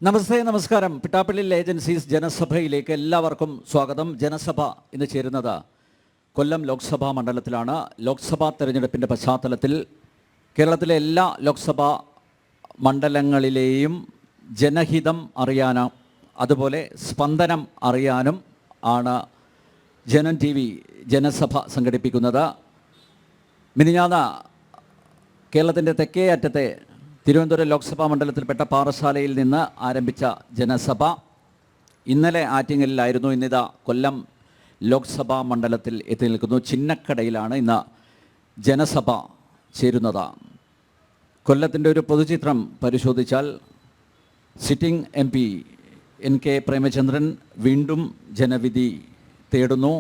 നമസ്തേ, നമസ്കാരം. പിട്ടാപ്പള്ളി ഏജൻസീസ് ജനസഭയിലേക്ക് എല്ലാവർക്കും സ്വാഗതം. ജനസഭ ഇന്ന് ചേരുന്നത് കൊല്ലം ലോക്സഭാ മണ്ഡലത്തിലാണ്. ലോക്സഭാ തെരഞ്ഞെടുപ്പിൻ്റെ പശ്ചാത്തലത്തിൽ കേരളത്തിലെ എല്ലാ ലോക്സഭാ മണ്ഡലങ്ങളിലെയും ജനഹിതം അറിയാനും അതുപോലെ സ്പന്ദനം അറിയാനും ആണ് ജനം TV ജനസഭ സംഘടിപ്പിക്കുന്നത്. മിനിഞ്ഞാന്ന് കേരളത്തിൻ്റെ തെക്കേ അറ്റത്തെ തിരുവനന്തപുരം ലോക്സഭാ മണ്ഡലത്തിൽപ്പെട്ട പാറശാലയിൽ നിന്ന് ആരംഭിച്ച ജനസഭ ഇന്നലെ ആറ്റിങ്ങലിലായിരുന്നു. ഇന്നിതാ കൊല്ലം ലോക്സഭാ മണ്ഡലത്തിൽ എത്തി നിൽക്കുന്നു. ചിന്നക്കടയിലാണ് ഇന്ന് ജനസഭ ചേരുന്നത്. കൊല്ലത്തിൻ്റെ ഒരു പൊതുചിത്രം പരിശോധിച്ചാൽ സിറ്റിംഗ് MP NK പ്രേമചന്ദ്രൻ വീണ്ടും ജനവിധി തേടുന്നു.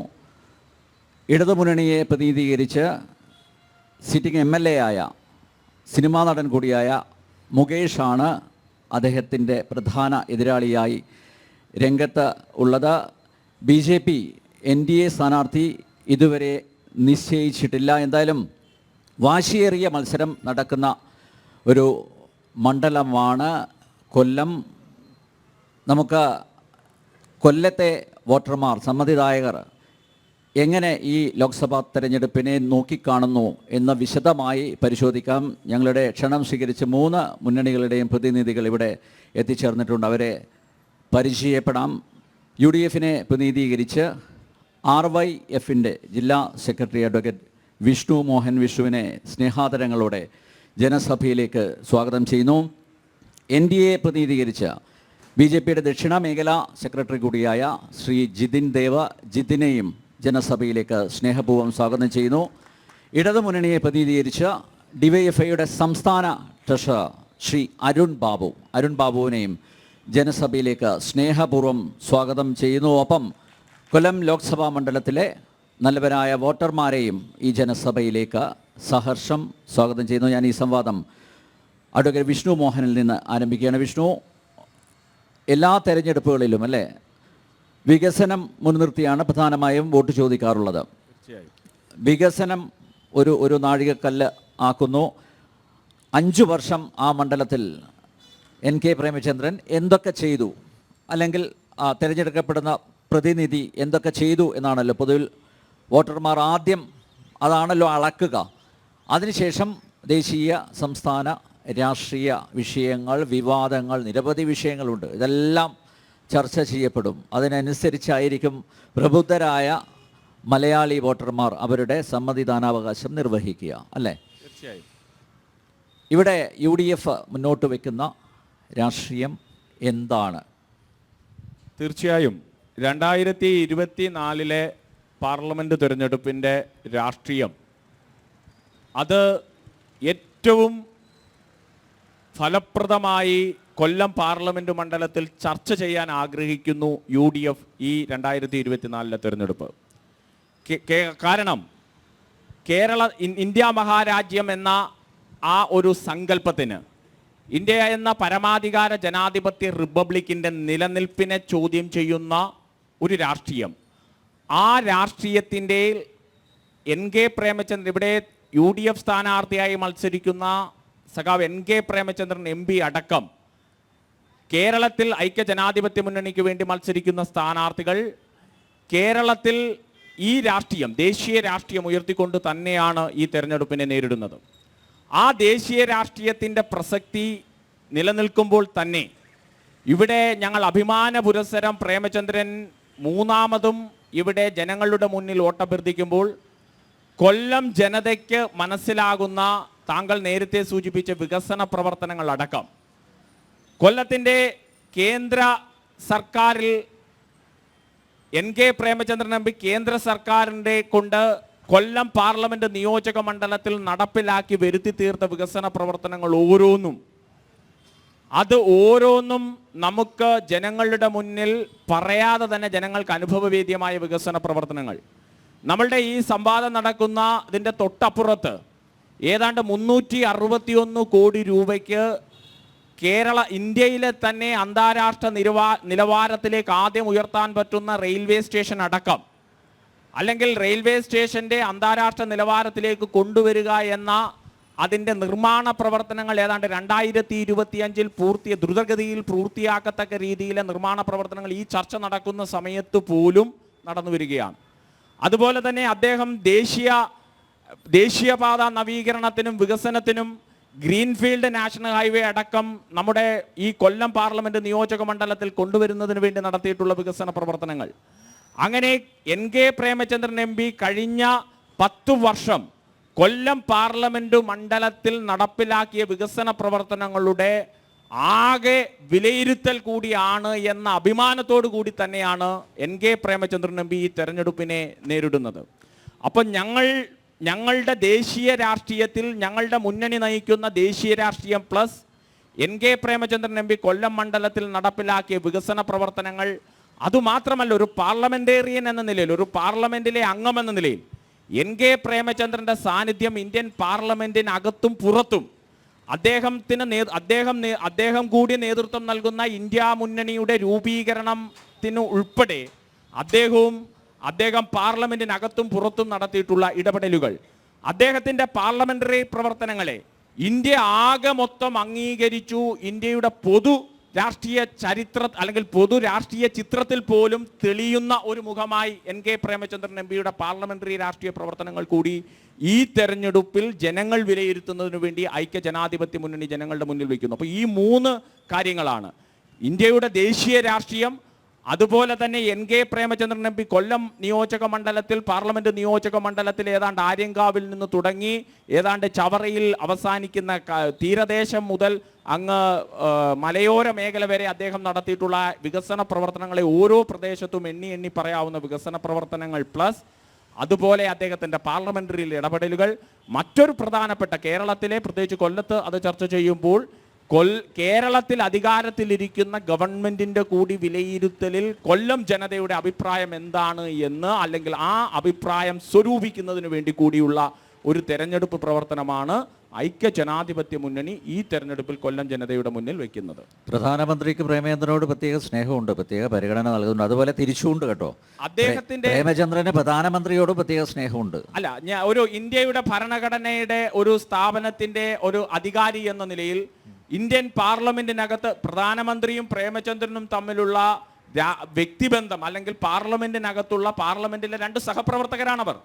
ഇടതുമുന്നണിയെ പ്രതിനിധീകരിച്ച് സിറ്റിംഗ് MLA ആയ സിനിമാ നടൻ കൂടിയായ മുകേഷാണ് അദ്ദേഹത്തിൻ്റെ പ്രധാന എതിരാളിയായി രംഗത്ത് ഉള്ളത്. BJP NDA സ്ഥാനാർത്ഥി ഇതുവരെ നിശ്ചയിച്ചിട്ടില്ല. എന്തായാലും വാശിയേറിയ മത്സരം നടക്കുന്ന ഒരു മണ്ഡലമാണ് കൊല്ലം. നമുക്ക് കൊല്ലത്തെ വോട്ടർമാർ, സമ്മതിദായകർ എങ്ങനെ ഈ ലോക്സഭാ തെരഞ്ഞെടുപ്പിനെ നോക്കിക്കാണുന്നു എന്ന് വിശദമായി പരിശോധിക്കാം. ഞങ്ങളുടെ ക്ഷണം സ്വീകരിച്ച് 3 മുന്നണികളുടെയും പ്രതിനിധികൾ ഇവിടെ എത്തിച്ചേർന്നിട്ടുണ്ട്. അവരെ പരിചയപ്പെടാം. UDFനെ പ്രതിനിധീകരിച്ച് RYFൻ്റെ ജില്ലാ സെക്രട്ടറി അഡ്വക്കേറ്റ് വിഷ്ണു മോഹൻ വിഷ്ണുവിനെ സ്നേഹാദരങ്ങളോടെ ജനസഭയിലേക്ക് സ്വാഗതം ചെയ്യുന്നു. NDA പ്രതിനിധീകരിച്ച് BJPയുടെ ദക്ഷിണ മേഖലാ സെക്രട്ടറി കൂടിയായ ശ്രീ ജിതിൻ ദേവ ജിതിനെയും ജനസഭയിലേക്ക് സ്നേഹപൂർവ്വം സ്വാഗതം ചെയ്യുന്നു. ഇടതുമുന്നണിയെ പ്രതിനിധീകരിച്ച് DYFIയുടെ സംസ്ഥാന ട്രഷറർ ശ്രീ അരുൺ ബാബുവിനെയും ജനസഭയിലേക്ക് സ്നേഹപൂർവ്വം സ്വാഗതം ചെയ്യുന്നു. ഒപ്പം കൊല്ലം ലോക്സഭാ മണ്ഡലത്തിലെ നല്ലവരായ വോട്ടർമാരെയും ഈ ജനസഭയിലേക്ക് സഹർഷം സ്വാഗതം ചെയ്യുന്നു. ഞാൻ ഈ സംവാദം അഡ്വക്കേറ്റ് വിഷ്ണു മോഹനിൽ നിന്ന് ആരംഭിക്കുകയാണ്. വിഷ്ണു, എല്ലാ തെരഞ്ഞെടുപ്പുകളിലും അല്ലേ വികസനം മുൻനിർത്തിയാണ് പ്രധാനമായും വോട്ട് ചോദിക്കാറുള്ളത്. വികസനം ഒരു നാഴികക്കല്ല് ആക്കുന്നു. 5 വർഷം ആ മണ്ഡലത്തിൽ NK പ്രേമചന്ദ്രൻ എന്തൊക്കെ ചെയ്തു, അല്ലെങ്കിൽ തിരഞ്ഞെടുക്കപ്പെടുന്ന പ്രതിനിധി എന്തൊക്കെ ചെയ്തു എന്നാണല്ലോ പൊതുവിൽ വോട്ടർമാർ ആദ്യം അതാണല്ലോ അളക്കുക. അതിനുശേഷം ദേശീയ സംസ്ഥാന രാഷ്ട്രീയ വിഷയങ്ങൾ, വിവാദങ്ങൾ, നിരവധി വിഷയങ്ങളുണ്ട്. ഇതെല്ലാം ചർച്ച ചെയ്യപ്പെടും. അതിനനുസരിച്ചായിരിക്കും പ്രബുദ്ധരായ മലയാളി വോട്ടർമാർ അവരുടെ സമ്മതിദാനാവകാശം നിർവഹിക്കുക, അല്ലേ? തീർച്ചയായും. ഇവിടെ UDF മുന്നോട്ട് വയ്ക്കുന്ന രാഷ്ട്രീയം എന്താണ്? തീർച്ചയായും 2024 പാർലമെൻറ്റ് തിരഞ്ഞെടുപ്പിൻ്റെ രാഷ്ട്രീയം അത് ഏറ്റവും ഫലപ്രദമായി കൊല്ലം പാർലമെൻറ്റ് മണ്ഡലത്തിൽ ചർച്ച ചെയ്യാൻ ആഗ്രഹിക്കുന്നു UDF ഈ 2024 തിരഞ്ഞെടുപ്പ്. കാരണം ഇന്ത്യ മഹാരാജ്യം എന്ന ആ ഒരു സങ്കല്പത്തിന്, ഇന്ത്യ എന്ന പരമാധികാര ജനാധിപത്യ റിപ്പബ്ലിക്കിൻ്റെ നിലനിൽപ്പിനെ ചോദ്യം ചെയ്യുന്ന ഒരു രാഷ്ട്രീയം, ആ രാഷ്ട്രീയത്തിൻ്റെ NK പ്രേമചന്ദ്രൻ, ഇവിടെ UDF സ്ഥാനാർത്ഥിയായി മത്സരിക്കുന്ന സഖാവ് NK പ്രേമചന്ദ്രൻ MP അടക്കം കേരളത്തിൽ ഐക്യജനാധിപത്യ മുന്നണിക്ക് വേണ്ടി മത്സരിക്കുന്ന സ്ഥാനാർത്ഥികൾ കേരളത്തിൽ ഈ രാഷ്ട്രീയം, ദേശീയ രാഷ്ട്രീയം ഉയർത്തിക്കൊണ്ട് തന്നെയാണ് ഈ തെരഞ്ഞെടുപ്പിനെ നേരിടുന്നത്. ആ ദേശീയ രാഷ്ട്രീയത്തിൻ്റെ പ്രസക്തി നിലനിൽക്കുമ്പോൾ തന്നെ ഇവിടെ ഞങ്ങൾ അഭിമാന പുരസ്സരം പ്രേമചന്ദ്രൻ 3ാമതും ഇവിടെ ജനങ്ങളുടെ മുന്നിൽ വോട്ടഭ്യർത്ഥിക്കുമ്പോൾ കൊല്ലം ജനതയ്ക്ക് മനസ്സിലാകുന്ന താങ്കൾ നേരത്തെ സൂചിപ്പിച്ച വികസന പ്രവർത്തനങ്ങൾ അടക്കം കൊല്ലത്തിൻ്റെ കേന്ദ്ര സർക്കാരിൽ NK പ്രേമചന്ദ്രൻ MP കേന്ദ്ര സർക്കാരിൻ്റെ കൊണ്ട് കൊല്ലം പാർലമെൻറ്റ് നിയോജക മണ്ഡലത്തിൽ നടപ്പിലാക്കി വരുത്തി തീർത്ത വികസന പ്രവർത്തനങ്ങൾ ഓരോന്നും നമുക്ക് ജനങ്ങളുടെ മുന്നിൽ പറയാതെ തന്നെ ജനങ്ങൾക്ക് അനുഭവവേദ്യമായ വികസന പ്രവർത്തനങ്ങൾ. നമ്മളുടെ ഈ സംവാദം നടക്കുന്ന ഇതിൻ്റെ തൊട്ടപ്പുറത്ത് ഏതാണ്ട് 361 കോടി രൂപയ്ക്ക് ഇന്ത്യയിലെ തന്നെ അന്താരാഷ്ട്ര നിലവാരത്തിലേക്ക് ആദ്യം ഉയർത്താൻ പറ്റുന്ന റെയിൽവേ സ്റ്റേഷൻ അടക്കം, അല്ലെങ്കിൽ റെയിൽവേ സ്റ്റേഷൻ്റെ അന്താരാഷ്ട്ര നിലവാരത്തിലേക്ക് കൊണ്ടുവരിക എന്ന അതിൻ്റെ നിർമ്മാണ പ്രവർത്തനങ്ങൾ ഏതാണ്ട് 2025 ദ്രുതഗതിയിൽ പൂർത്തിയാക്കത്തക്ക രീതിയിലെ നിർമ്മാണ പ്രവർത്തനങ്ങൾ ഈ ചർച്ച നടക്കുന്ന സമയത്ത് പോലും നടന്നു വരികയാണ്. അതുപോലെ തന്നെ അദ്ദേഹം ദേശീയപാത നവീകരണത്തിനും വികസനത്തിനും ഗ്രീൻഫീൽഡ് നാഷണൽ ഹൈവേ അടക്കം നമ്മുടെ ഈ കൊല്ലം പാർലമെന്റ് നിയോജക മണ്ഡലത്തിൽ കൊണ്ടുവരുന്നതിന് വേണ്ടി നടത്തിയിട്ടുള്ള വികസന പ്രവർത്തനങ്ങൾ, അങ്ങനെ NK പ്രേമചന്ദ്രൻ MP കഴിഞ്ഞ 10 വർഷം കൊല്ലം പാർലമെന്റ് മണ്ഡലത്തിൽ നടപ്പിലാക്കിയ വികസന പ്രവർത്തനങ്ങളുടെ ആകെ വിലയിരുത്തൽ കൂടിയാണ് എന്ന അഭിമാനത്തോടു കൂടി തന്നെയാണ് NK പ്രേമചന്ദ്രൻ MP ഈ തെരഞ്ഞെടുപ്പിനെ നേരിടുന്നത്. അപ്പം ഞങ്ങളുടെ ദേശീയ രാഷ്ട്രീയത്തിൽ ഞങ്ങളുടെ മുന്നണി നയിക്കുന്ന ദേശീയ രാഷ്ട്രീയം പ്ലസ് NK പ്രേമചന്ദ്രൻ MP കൊല്ലം മണ്ഡലത്തിൽ നടപ്പിലാക്കിയ വികസന പ്രവർത്തനങ്ങൾ, അതുമാത്രമല്ല ഒരു പാർലമെന്റേറിയൻ എന്ന നിലയിൽ, ഒരു പാർലമെന്റിലെ അംഗം എന്ന നിലയിൽ NK പ്രേമചന്ദ്രന്റെ സാന്നിധ്യം ഇന്ത്യൻ പാർലമെന്റിനകത്തും പുറത്തും അദ്ദേഹം കൂടി നേതൃത്വം നൽകുന്ന ഇന്ത്യ മുന്നണിയുടെ രൂപീകരണത്തിന് ഉൾപ്പെടെ അദ്ദേഹം പാർലമെന്റിനകത്തും പുറത്തും നടത്തിയിട്ടുള്ള ഇടപെടലുകൾ, അദ്ദേഹത്തിന്റെ പാർലമെന്ററി പ്രവർത്തനങ്ങളെ ഇന്ത്യ ആകെ മൊത്തം അംഗീകരിച്ചു. ഇന്ത്യയുടെ പൊതു രാഷ്ട്രീയ അല്ലെങ്കിൽ പൊതു രാഷ്ട്രീയ ചിത്രത്തിൽ പോലും തെളിയുന്ന ഒരു മുഖമായി NK പ്രേമചന്ദ്രൻ MPയുടെ പാർലമെന്ററി രാഷ്ട്രീയ പ്രവർത്തനങ്ങൾ കൂടി ഈ തെരഞ്ഞെടുപ്പിൽ ജനങ്ങൾ വിലയിരുത്തുന്നതിന് വേണ്ടി ഐക്യജനാധിപത്യ മുന്നണി ജനങ്ങളുടെ മുന്നിൽ വയ്ക്കുന്നു. അപ്പോൾ ഈ 3 കാര്യങ്ങളാണ് ഇന്ത്യയുടെ ദേശീയ രാഷ്ട്രീയം, അതുപോലെ തന്നെ NK പ്രേമചന്ദ്രൻ MP കൊല്ലം നിയോജക മണ്ഡലത്തിൽ പാർലമെന്റ് നിയോജക മണ്ഡലത്തിൽ ഏതാണ്ട് ആര്യങ്കാവിൽ നിന്ന് തുടങ്ങി ഏതാണ്ട് ചവറയിൽ അവസാനിക്കുന്ന തീരദേശം മുതൽ അങ്ങ് മലയോര മേഖല വരെ അദ്ദേഹം നടത്തിയിട്ടുള്ള വികസന പ്രവർത്തനങ്ങളെ ഓരോ പ്രദേശത്തും എണ്ണി പറയാവുന്ന വികസന പ്രവർത്തനങ്ങൾ പ്ലസ് അതുപോലെ അദ്ദേഹത്തിൻ്റെ പാർലമെന്ററി ഇടപെടലുകൾ. മറ്റൊരു പ്രധാനപ്പെട്ട കേരളത്തിലെ, പ്രത്യേകിച്ച് കൊല്ലത്ത് അത് ചർച്ച ചെയ്യുമ്പോൾ, കേരളത്തിൽ അധികാരത്തിലിരിക്കുന്ന ഗവൺമെന്റിന്റെ കൂടി വിലയിരുത്തലിൽ കൊല്ലം ജനതയുടെ അഭിപ്രായം എന്താണ് എന്ന്, അല്ലെങ്കിൽ ആ അഭിപ്രായം സ്വരൂപിക്കുന്നതിന് വേണ്ടി കൂടിയുള്ള ഒരു തെരഞ്ഞെടുപ്പ് പ്രവർത്തനമാണ് ഐക്യജനാധിപത്യ മുന്നണി ഈ തെരഞ്ഞെടുപ്പിൽ കൊല്ലം ജനതയുടെ മുന്നിൽ വെക്കുന്നത്. പ്രധാനമന്ത്രിക്ക് പ്രേമചന്ദ്രനോട് പ്രത്യേക സ്നേഹമുണ്ട്, പ്രത്യേക പരിഗണന നൽകുന്നുണ്ട്, അതുപോലെ തിരിച്ചുണ്ട് കേട്ടോ. അദ്ദേഹത്തിന്റെ പ്രേമചന്ദ്രന് പ്രധാനമന്ത്രിയോട് പ്രത്യേക സ്നേഹമുണ്ട്. അല്ല, ഞാൻ ഒരു ഇന്ത്യയുടെ ഭരണഘടനയുടെ ഒരു സ്ഥാപനത്തിന്റെ ഒരു അധികാരി എന്ന നിലയിൽ ഇന്ത്യൻ പാർലമെന്റിനകത്ത് പ്രധാനമന്ത്രിയും പ്രേമചന്ദ്രനും തമ്മിലുള്ള വ്യക്തിബന്ധം, അല്ലെങ്കിൽ പാർലമെന്റിനകത്തുള്ള പാർലമെന്റിലെ 2 സഹപ്രവർത്തകരാണവർ.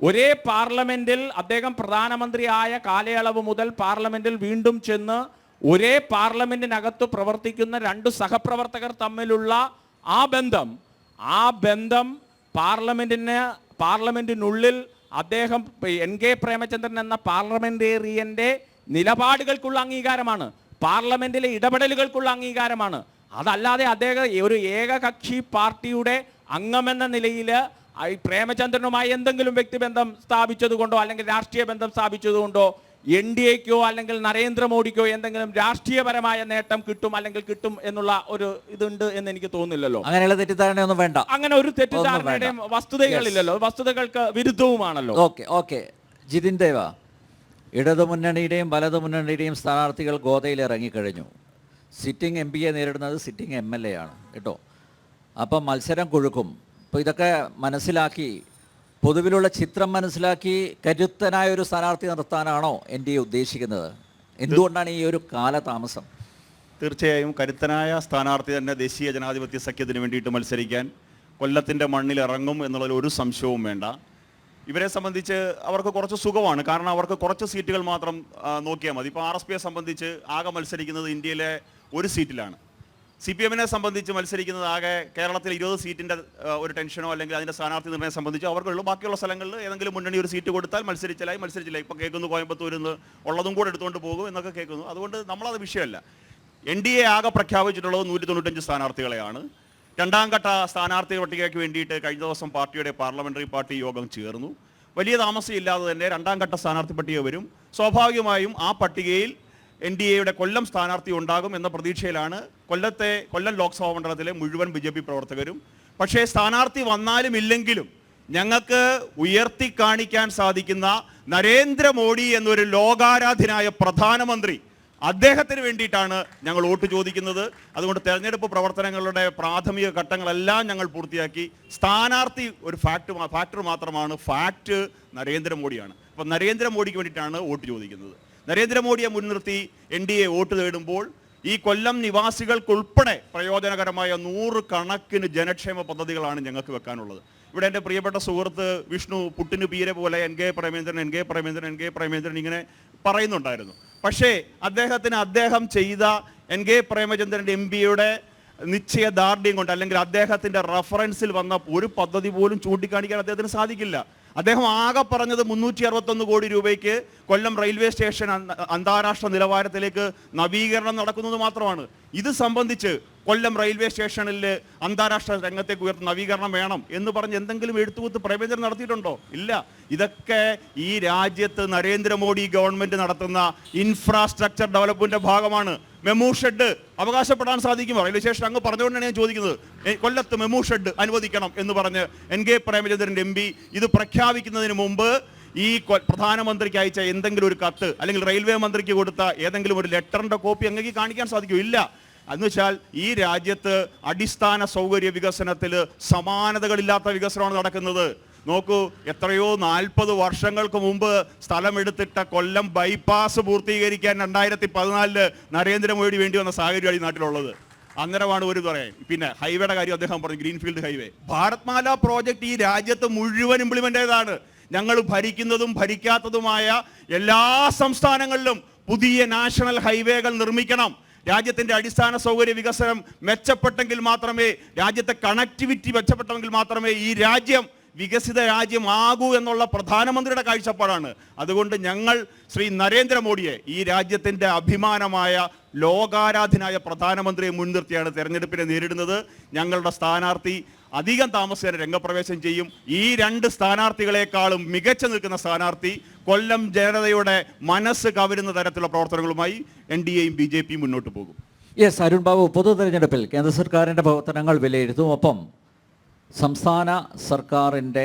ഒരേ പാർലമെന്റിൽ അദ്ദേഹം പ്രധാനമന്ത്രിയായ കാലയളവ് മുതൽ പാർലമെന്റിൽ വീണ്ടും ചെന്ന് ഒരേ പാർലമെന്റിനകത്ത് പ്രവർത്തിക്കുന്ന 2 സഹപ്രവർത്തകർ തമ്മിലുള്ള ആ ബന്ധം പാർലമെന്റിനുള്ളിൽ അദ്ദേഹം NK പ്രേമചന്ദ്രൻ എന്ന പാർലമെന്റേറിയന്റെ നിലപാടുകൾക്കുള്ള അംഗീകാരമാണ്, പാർലമെന്റിലെ ഇടപെടലുകൾക്കുള്ള അംഗീകാരമാണ്. അതല്ലാതെ അദ്ദേഹം ഒരു ഏകകക്ഷി പാർട്ടിയുടെ അംഗമെന്ന നിലയിൽ പ്രേമചന്ദ്രനുമായി എന്തെങ്കിലും വ്യക്തിബന്ധം സ്ഥാപിച്ചതുകൊണ്ടോ അല്ലെങ്കിൽ രാഷ്ട്രീയ ബന്ധം സ്ഥാപിച്ചതുകൊണ്ടോ NDAക്കോ അല്ലെങ്കിൽ നരേന്ദ്രമോദിക്കോ എന്തെങ്കിലും രാഷ്ട്രീയപരമായ നേട്ടം കിട്ടും എന്നുള്ള ഒരു ഇതുണ്ട് എന്ന് എനിക്ക് തോന്നുന്നില്ലല്ലോ. അങ്ങനെയുള്ള തെറ്റിദ്ധാരണയൊന്നും വേണ്ട. അങ്ങനെ ഒരു തെറ്റിദ്ധാരണയുടെയും വസ്തുതകളില്ലല്ലോ, വസ്തുതകൾക്ക് വിരുദ്ധവുമാണല്ലോ. ഓക്കെ ജിതിൻ ദേവ, ഇടതുമുന്നണിയുടെയും വലതുമുന്നണിയുടെയും സ്ഥാനാർത്ഥികൾ ഗോതയിൽ ഇറങ്ങിക്കഴിഞ്ഞു. സിറ്റിംഗ് MPയെ നേരിടുന്നത് സിറ്റിംഗ് MLA ആണ് കേട്ടോ. അപ്പം മത്സരം കൊഴുക്കും. അപ്പോൾ ഇതൊക്കെ മനസ്സിലാക്കി, പൊതുവിലുള്ള ചിത്രം മനസ്സിലാക്കി കരുത്തനായ ഒരു സ്ഥാനാർത്ഥി നിർത്താനാണോ NDA ഉദ്ദേശിക്കുന്നത്? എന്തുകൊണ്ടാണ് ഈ ഒരു കാലതാമസം? തീർച്ചയായും കരുത്തനായ സ്ഥാനാർത്ഥി തന്നെ ദേശീയ ജനാധിപത്യ സഖ്യത്തിന് വേണ്ടിയിട്ട് മത്സരിക്കാൻ കൊല്ലത്തിൻ്റെ മണ്ണിൽ ഇറങ്ങും എന്നുള്ളതിൽ ഒരു സംശയവും വേണ്ട. ഇവരെ സംബന്ധിച്ച് അവർക്ക് കുറച്ച് സുഖമാണ്, കാരണം അവർക്ക് കുറച്ച് സീറ്റുകൾ മാത്രം നോക്കിയാൽ മതി. ഇപ്പോൾ RSPയെ സംബന്ധിച്ച് ആകെ മത്സരിക്കുന്നത് ഇന്ത്യയിലെ 1 സീറ്റിലാണ്. CPMനെ സംബന്ധിച്ച് മത്സരിക്കുന്നത് ആകെ കേരളത്തിൽ 20 സീറ്റിൻ്റെ ഒരു ടെൻഷനോ അല്ലെങ്കിൽ അതിൻ്റെ സ്ഥാനാർത്ഥി നിർണ്ണയം സംബന്ധിച്ചോ അവർക്കുള്ളൂ. ബാക്കിയുള്ള സ്ഥലങ്ങളിൽ ഏതെങ്കിലും മുന്നണി ഒരു സീറ്റ് കൊടുത്താൽ മത്സരിച്ചില്ല. ഇപ്പോൾ കേൾക്കുന്നു കോയമ്പത്തൂരിൽ നിന്ന് ഉള്ളതും കൂടെ എടുത്തുകൊണ്ട് പോകും എന്നൊക്കെ കേൾക്കുന്നു. അതുകൊണ്ട് നമ്മളത് വിഷയമല്ല. NDA ആകെ പ്രഖ്യാപിച്ചിട്ടുള്ളത് 195 സ്ഥാനാർത്ഥികളെയാണ്. 2ാം ഘട്ട സ്ഥാനാർത്ഥി പട്ടികയ്ക്ക് വേണ്ടിയിട്ട് കഴിഞ്ഞ ദിവസം പാർട്ടിയുടെ പാർലമെന്ററി പാർട്ടി യോഗം ചേർന്നു. വലിയ താമസമില്ലാതെ തന്നെ 2ാം ഘട്ട സ്ഥാനാർത്ഥി പട്ടിക വരും. സ്വാഭാവികമായും ആ പട്ടികയിൽ NDAയുടെ കൊല്ലം സ്ഥാനാർത്ഥി ഉണ്ടാകും എന്ന പ്രതീക്ഷയിലാണ് കൊല്ലം ലോക്സഭാ മണ്ഡലത്തിലെ മുഴുവൻ BJP പ്രവർത്തകരും. പക്ഷേ സ്ഥാനാർത്ഥി വന്നാലും ഇല്ലെങ്കിലും ഞങ്ങൾക്ക് ഉയർത്തി കാണിക്കാൻ സാധിക്കുന്ന നരേന്ദ്രമോദി എന്നൊരു ലോകാരാധ്യനായ പ്രധാനമന്ത്രി, അദ്ദേഹത്തിന് വേണ്ടിയിട്ടാണ് ഞങ്ങൾ വോട്ട് ചോദിക്കുന്നത്. അതുകൊണ്ട് തെരഞ്ഞെടുപ്പ് പ്രവർത്തനങ്ങളുടെ പ്രാഥമിക ഘട്ടങ്ങളെല്ലാം ഞങ്ങൾ പൂർത്തിയാക്കി. സ്ഥാനാർത്ഥി ഒരു ഫാക്ടർ മാത്രമാണ്. ഫാക്ട് നരേന്ദ്രമോദിയാണ്. അപ്പം നരേന്ദ്രമോദിക്ക് വേണ്ടിയിട്ടാണ് വോട്ട് ചോദിക്കുന്നത്. നരേന്ദ്രമോദിയെ മുൻനിർത്തി NDA വോട്ട് തേടുമ്പോൾ ഈ കൊല്ലം നിവാസികൾക്കുൾപ്പെടെ പ്രയോജനകരമായ 100 കണക്കിന് ജനക്ഷേമ പദ്ധതികളാണ് ഞങ്ങൾക്ക് വെക്കാനുള്ളത്. ഇവിടെ എൻ്റെ പ്രിയപ്പെട്ട സുഹൃത്ത് വിഷ്ണു പുട്ടിന് പീരെ പോലെ എൻ കെ പ്രേമചന്ദ്രൻ ഇങ്ങനെ പറയുന്നുണ്ടായിരുന്നു. പക്ഷേ അദ്ദേഹം ചെയ്ത എൻ കെ പ്രേമചന്ദ്രൻ്റെ MP-യുടെ നിശ്ചയദാർഢ്യം കൊണ്ട് അല്ലെങ്കിൽ അദ്ദേഹത്തിൻ്റെ റഫറൻസിൽ വന്ന ഒരു പദ്ധതി പോലും ചൂണ്ടിക്കാണിക്കാൻ അദ്ദേഹത്തിന് സാധിക്കില്ല. അദ്ദേഹം ആകെ പറഞ്ഞത് 361 കോടി രൂപയ്ക്ക് കൊല്ലം റെയിൽവേ സ്റ്റേഷൻ അന്താരാഷ്ട്ര നിലവാരത്തിലേക്ക് നവീകരണം നടക്കുന്നത് മാത്രമാണ്. ഇത് സംബന്ധിച്ച് കൊല്ലം റെയിൽവേ സ്റ്റേഷനിൽ അന്താരാഷ്ട്ര രംഗത്തേക്ക് ഉയർത്തുന്ന നവീകരണം വേണം എന്ന് പറഞ്ഞ് എന്തെങ്കിലും എഴുത്തുകുത്ത് പ്രേമചന്ദ്രൻ നടത്തിയിട്ടുണ്ടോ? ഇല്ല. ഇതൊക്കെ ഈ രാജ്യത്ത് നരേന്ദ്രമോദി ഗവൺമെന്റ് നടത്തുന്ന ഇൻഫ്രാസ്ട്രക്ചർ ഡെവലപ്മെന്റിന്റെ ഭാഗമാണ്. മെമു ഷെഡ് അവകാശപ്പെടാൻ സാധിക്കുമോ? റെയിൽവേ സ്റ്റേഷൻ അങ്ങ് പറഞ്ഞുകൊണ്ടാണ് ഞാൻ ചോദിക്കുന്നത്. കൊല്ലത്ത് മെമു ഷെഡ് അനുവദിക്കണം എന്ന് പറഞ്ഞ് എൻ കെ പ്രേമചന്ദ്രൻ്റെ MP ഇത് പ്രഖ്യാപിക്കുന്നതിന് മുമ്പ് ഈ പ്രധാനമന്ത്രിക്ക് അയച്ച എന്തെങ്കിലും ഒരു കത്ത് അല്ലെങ്കിൽ റെയിൽവേ മന്ത്രിക്ക് കൊടുത്ത ഏതെങ്കിലും ഒരു ലെറ്ററിന്റെ കോപ്പി അങ്ങേക്ക് കാണിക്കാൻ സാധിക്കുമോ? ഇല്ല. എന്ന് വെച്ചാൽ ഈ രാജ്യത്ത് അടിസ്ഥാന സൗകര്യ വികസനത്തിൽ സമാനതകളില്ലാത്ത വികസനമാണ് നടക്കുന്നത്. നോക്കൂ, എത്രയോ 40 വർഷങ്ങൾക്ക് മുമ്പ് സ്ഥലമെടുത്തിട്ട കൊല്ലം ബൈപ്പാസ് പൂർത്തീകരിക്കാൻ 2014 നരേന്ദ്രമോദി വേണ്ടി വന്ന സാഹചര്യമാണ് ഈ നാട്ടിലുള്ളത്. അന്നേരമാണ് ഒരു പറയാൻ. പിന്നെ ഹൈവേയുടെ കാര്യം അദ്ദേഹം പറഞ്ഞു, ഗ്രീൻഫീൽഡ് ഹൈവേ. ഭാരത്മാല പ്രോജക്റ്റ് ഈ രാജ്യത്ത് മുഴുവൻ ഇംപ്ലിമെന്റ് ചെയ്തതാണ്. ഞങ്ങൾ ഭരിക്കുന്നതും ഭരിക്കാത്തതുമായ എല്ലാ സംസ്ഥാനങ്ങളിലും പുതിയ നാഷണൽ ഹൈവേകൾ നിർമ്മിക്കണം. രാജ്യത്തിൻ്റെ അടിസ്ഥാന സൗകര്യ വികസനം മെച്ചപ്പെട്ടെങ്കിൽ മാത്രമേ, രാജ്യത്തെ കണക്ടിവിറ്റി മെച്ചപ്പെട്ടെങ്കിൽ മാത്രമേ ഈ രാജ്യം വികസിത രാജ്യമാകൂ എന്നുള്ള പ്രധാനമന്ത്രിയുടെ കാഴ്ചപ്പാടാണ്. അതുകൊണ്ട് ഞങ്ങൾ ശ്രീ നരേന്ദ്രമോദിയെ, ഈ രാജ്യത്തിൻ്റെ അഭിമാനമായ ലോകാരാധനായ പ്രധാനമന്ത്രിയെ മുൻനിർത്തിയാണ് തെരഞ്ഞെടുപ്പിനെ നേരിടുന്നത്. ഞങ്ങളുടെ സ്ഥാനാർത്ഥി അധികം താമസിയാതെ രംഗപ്രവേശം ചെയ്യും. ഈ 2 സ്ഥാനാർത്ഥികളെക്കാളും മികച്ചു നിൽക്കുന്ന സ്ഥാനാർത്ഥി കൊല്ലം ജനതയുടെ മനസ്സ് കവരുന്ന തരത്തിലുള്ള പ്രവർത്തനങ്ങളുമായി NDAയും BJPയും മുന്നോട്ട് പോകും. യെസ്, അരുൺ ബാബു, പൊതു തെരഞ്ഞെടുപ്പിൽ കേന്ദ്ര സർക്കാരിൻ്റെ പ്രവർത്തനങ്ങൾ വിലയിരുത്തും. ഒപ്പം സംസ്ഥാന സർക്കാരിൻ്റെ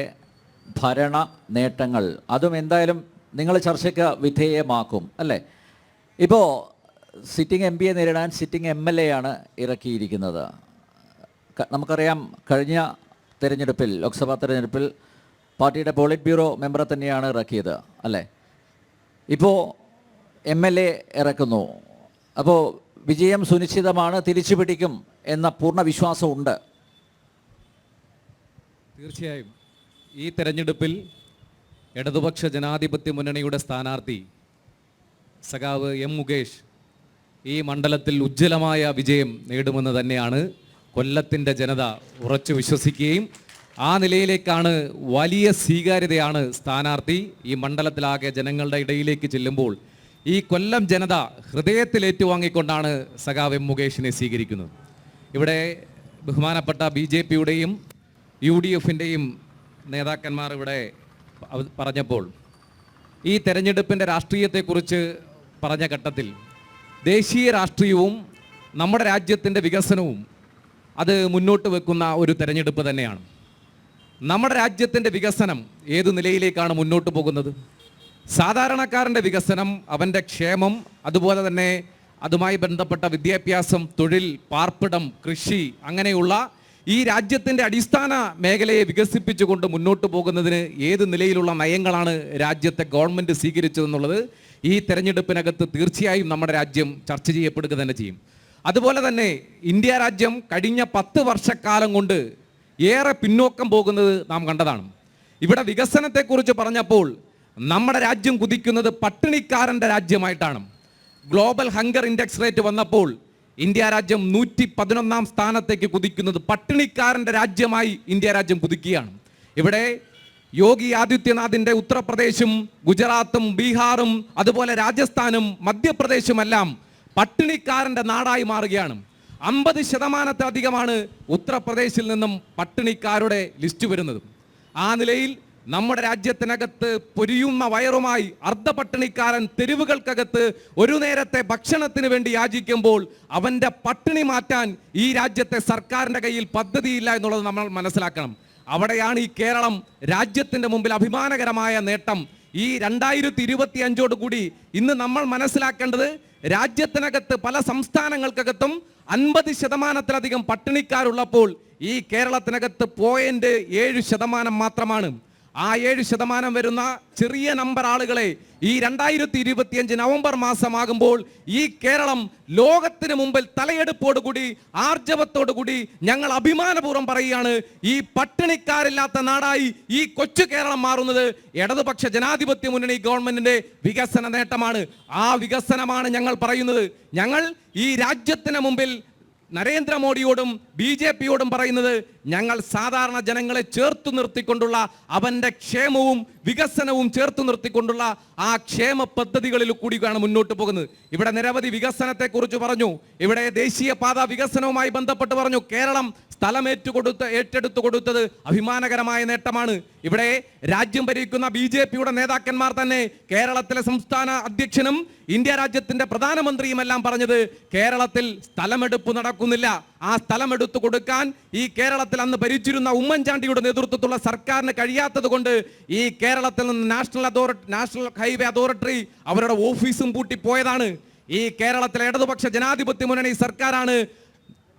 ഭരണ നേട്ടങ്ങൾ അതും എന്തായാലും നിങ്ങൾ ചർച്ചയ്ക്ക് വിധേയമാക്കും അല്ലേ? ഇപ്പോൾ സിറ്റിംഗ് MP-യെ നേരിടാൻ സിറ്റിംഗ് MLA ആണ് ഇറക്കിയിരിക്കുന്നത്. നമുക്കറിയാം, കഴിഞ്ഞ തെരഞ്ഞെടുപ്പിൽ, ലോക്സഭാ തെരഞ്ഞെടുപ്പിൽ പാർട്ടിയുടെ പോളിറ്റ് ബ്യൂറോ മെമ്പറെ തന്നെയാണ് ഇറക്കിയത് അല്ലേ? ഇപ്പോൾ MLA ഇറക്കുന്നു. അപ്പോൾ വിജയം സുനിശ്ചിതമാണ്, തിരിച്ചു പിടിക്കും എന്ന പൂർണ്ണ വിശ്വാസമുണ്ട്. തീർച്ചയായും ഈ തെരഞ്ഞെടുപ്പിൽ ഇടതുപക്ഷ ജനാധിപത്യ മുന്നണിയുടെ സ്ഥാനാർത്ഥി സഖാവ് M. മുകേഷ് ഈ മണ്ഡലത്തിൽ ഉജ്ജ്വലമായ വിജയം നേടുമെന്ന് തന്നെയാണ് കൊല്ലത്തിൻ്റെ ജനത ഉറച്ചു വിശ്വസിക്കുകയും ആ നിലയിലേക്കാണ്, വലിയ സ്വീകാര്യതയാണ് സ്ഥാനാർത്ഥി ഈ മണ്ഡലത്തിലാകെ ജനങ്ങളുടെ ഇടയിലേക്ക് ചെല്ലുമ്പോൾ ഈ കൊല്ലം ജനത ഹൃദയത്തിൽ ഏറ്റുവാങ്ങിക്കൊണ്ടാണ് സഖാവ് M. മുകേഷിനെ സ്വീകരിക്കുന്നത്. ഇവിടെ ബഹുമാനപ്പെട്ട BJPയുടെയും UDFിൻ്റെയും നേതാക്കന്മാർ ഇവിടെ പറഞ്ഞപ്പോൾ ഈ തെരഞ്ഞെടുപ്പിൻ്റെ രാഷ്ട്രീയത്തെക്കുറിച്ച് പറഞ്ഞ ഘട്ടത്തിൽ ദേശീയ രാഷ്ട്രീയവും നമ്മുടെ രാജ്യത്തിൻ്റെ വികസനവും അത് മുന്നോട്ട് വെക്കുന്ന ഒരു തെരഞ്ഞെടുപ്പ് തന്നെയാണ്. നമ്മുടെ രാജ്യത്തിൻ്റെ വികസനം ഏതു നിലയിലേക്കാണ് മുന്നോട്ട് പോകുന്നത്? സാധാരണക്കാരൻ്റെ വികസനം, അവൻ്റെ ക്ഷേമം, അതുപോലെ തന്നെ അതുമായി ബന്ധപ്പെട്ട വിദ്യാഭ്യാസം, തൊഴിൽ, പാർപ്പിടം, കൃഷി, അങ്ങനെയുള്ള ഈ രാജ്യത്തിൻ്റെ അടിസ്ഥാന മേഖലയെ വികസിപ്പിച്ചുകൊണ്ട് മുന്നോട്ട് പോകുന്നതിന് ഏത് നിലയിലുള്ള നയങ്ങളാണ് രാജ്യത്തെ ഗവൺമെൻറ് സ്വീകരിച്ചതെന്നുള്ളത് ഈ തെരഞ്ഞെടുപ്പിനകത്ത് തീർച്ചയായും നമ്മുടെ രാജ്യം ചർച്ച ചെയ്യപ്പെടുക തന്നെ ചെയ്യും. അതുപോലെ തന്നെ ഇന്ത്യ രാജ്യം കഴിഞ്ഞ 10 വർഷക്കാലം കൊണ്ട് ഏറെ പിന്നോക്കം പോകുന്നത് നാം കണ്ടതാണ്. ഇവിടെ വികസനത്തെക്കുറിച്ച് പറഞ്ഞപ്പോൾ നമ്മുടെ രാജ്യം കുതിക്കുന്നത് പട്ടിണിക്കാരൻ്റെ രാജ്യമായിട്ടാണ്. ഗ്ലോബൽ ഹങ്കർ ഇൻഡെക്സ് റേറ്റ് വന്നപ്പോൾ ഇന്ത്യ രാജ്യം 111ാം സ്ഥാനത്തേക്ക് കുതിക്കുന്നത് പട്ടിണിക്കാരൻ്റെ രാജ്യമായി ഇന്ത്യ രാജ്യം കുതിക്കുകയാണ്. ഇവിടെ യോഗി ആദിത്യനാഥിൻ്റെ ഉത്തർപ്രദേശും ഗുജറാത്തും ബീഹാറും അതുപോലെ രാജസ്ഥാനും മധ്യപ്രദേശുമെല്ലാം പട്ടിണിക്കാരൻ്റെ നാടായി മാറുകയാണ്. 50%-അധികമാണ് ഉത്തർപ്രദേശിൽ നിന്നും പട്ടിണിക്കാരുടെ ലിസ്റ്റ് വരുന്നത്. ആ നിലയിൽ നമ്മുടെ രാജ്യത്തിനകത്ത് പൊരിയുന്ന വയറുമായി അർദ്ധപട്ടിണിക്കാരൻ തെരുവുകൾക്കകത്ത് ഒരു നേരത്തെ ഭക്ഷണത്തിന് വേണ്ടി യാചിക്കുമ്പോൾ അവൻ്റെ പട്ടിണി മാറ്റാൻ ഈ രാജ്യത്തെ സർക്കാരിൻ്റെ കയ്യിൽ പദ്ധതിയില്ല എന്നുള്ളത് നമ്മൾ മനസ്സിലാക്കണം. അവിടെയാണ് ഈ കേരളം രാജ്യത്തിൻ്റെ മുമ്പിൽ അഭിമാനകരമായ നേട്ടം. ഈ 2025 ഇന്ന് നമ്മൾ മനസ്സിലാക്കേണ്ടത് രാജ്യത്തിനകത്ത് പല സംസ്ഥാനങ്ങൾക്കകത്തും 50%-ലധികം പട്ടിണിക്കാരുള്ളപ്പോൾ ഈ കേരളത്തിനകത്ത് 0.7% മാത്രമാണ്. ആ 7% വരുന്ന ചെറിയ നമ്പർ ആളുകളെ ഈ 2025 നവംബർ മാസമാകുമ്പോൾ ഈ കേരളം ലോകത്തിന് മുമ്പിൽ തലയെടുപ്പോടുകൂടി ആർജവത്തോടുകൂടി ഞങ്ങൾ അഭിമാനപൂർവ്വം പറയുകയാണ്, ഈ പട്ടിണിക്കാരില്ലാത്ത നാടായി ഈ കൊച്ചു കേരളം മാറുന്നത് ഇടതുപക്ഷ ജനാധിപത്യ മുന്നണി ഗവൺമെന്റിന്റെ വികസന നേട്ടമാണ്. ആ വികസനമാണ് ഞങ്ങൾ പറയുന്നത്. ഞങ്ങൾ ഈ രാജ്യത്തിന് മുമ്പിൽ നരേന്ദ്രമോദിയോടും BJPയോടും പറയുന്നത്, ഞങ്ങൾ സാധാരണ ജനങ്ങളെ ചേർത്തു നിർത്തിക്കൊണ്ടുള്ള അവന്റെ ക്ഷേമവും വികസനവും ചേർത്തു നിർത്തിക്കൊണ്ടുള്ള ആ ക്ഷേമ പദ്ധതികളിൽ കൂടിയാണ് മുന്നോട്ട് പോകുന്നത്. ഇവിടെ നിരവധി വികസനത്തെക്കുറിച്ച് പറഞ്ഞു. ഇവിടെ ദേശീയപാത വികസനവുമായി ബന്ധപ്പെട്ട് പറഞ്ഞു. കേരളം സ്ഥലം ഏറ്റെടുത്തു കൊടുത്തത് അഭിമാനകരമായ നേട്ടമാണ്. ഇവിടെ രാജ്യം ഭരിക്കുന്ന BJPയുടെ നേതാക്കന്മാർ തന്നെ കേരളത്തിലെ സംസ്ഥാന അധ്യക്ഷനും ഇന്ത്യ രാജ്യത്തിന്റെ പ്രധാനമന്ത്രിയുമെല്ലാം പറഞ്ഞത് കേരളത്തിൽ സ്ഥലമെടുപ്പ് നടക്കുന്നില്ല. ആ സ്ഥലമെടുത്തു കൊടുക്കാൻ ഈ കേരളത്തിൽ അന്ന് ഭരിച്ചിരുന്ന ഉമ്മൻചാണ്ടിയുടെ നേതൃത്വത്തിലുള്ള സർക്കാരിന് കഴിയാത്തത് കൊണ്ട് ഈ കേരളത്തിൽ നിന്ന് നാഷണൽ ഹൈവേ അതോറിറ്റി അവരുടെ ഓഫീസും പൂട്ടിപ്പോയതാണ്. ഈ കേരളത്തിലെ ഇടതുപക്ഷ ജനാധിപത്യ മുന്നണി സർക്കാരാണ്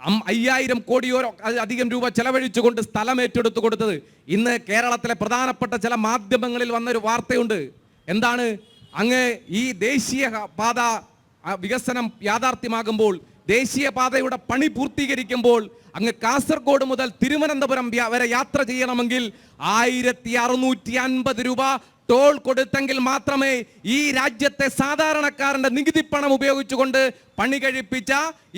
5000 കോടിയോ അധികം രൂപ ചെലവഴിച്ചുകൊണ്ട് സ്ഥലം ഏറ്റെടുത്തു കൊടുത്തത്. ഇന്ന് കേരളത്തിലെ പ്രധാനപ്പെട്ട ചില മാധ്യമങ്ങളിൽ വന്നൊരു വാർത്തയുണ്ട്. എന്താണ്? അങ്ങ് ഈ ദേശീയ പാത വികസനം യാഥാർത്ഥ്യമാകുമ്പോൾ, ദേശീയപാതയുടെ പണി പൂർത്തീകരിക്കുമ്പോൾ അങ്ങ് കാസർഗോഡ് മുതൽ തിരുവനന്തപുരം വരെ യാത്ര ചെയ്യണമെങ്കിൽ 1650 രൂപ ടോൾ കൊടുത്തെങ്കിൽ മാത്രമേ ഈ രാജ്യത്തെ സാധാരണക്കാരന്റെ നികുതി പണം ഉപയോഗിച്ചുകൊണ്ട് പണി കഴിപ്പിച്ച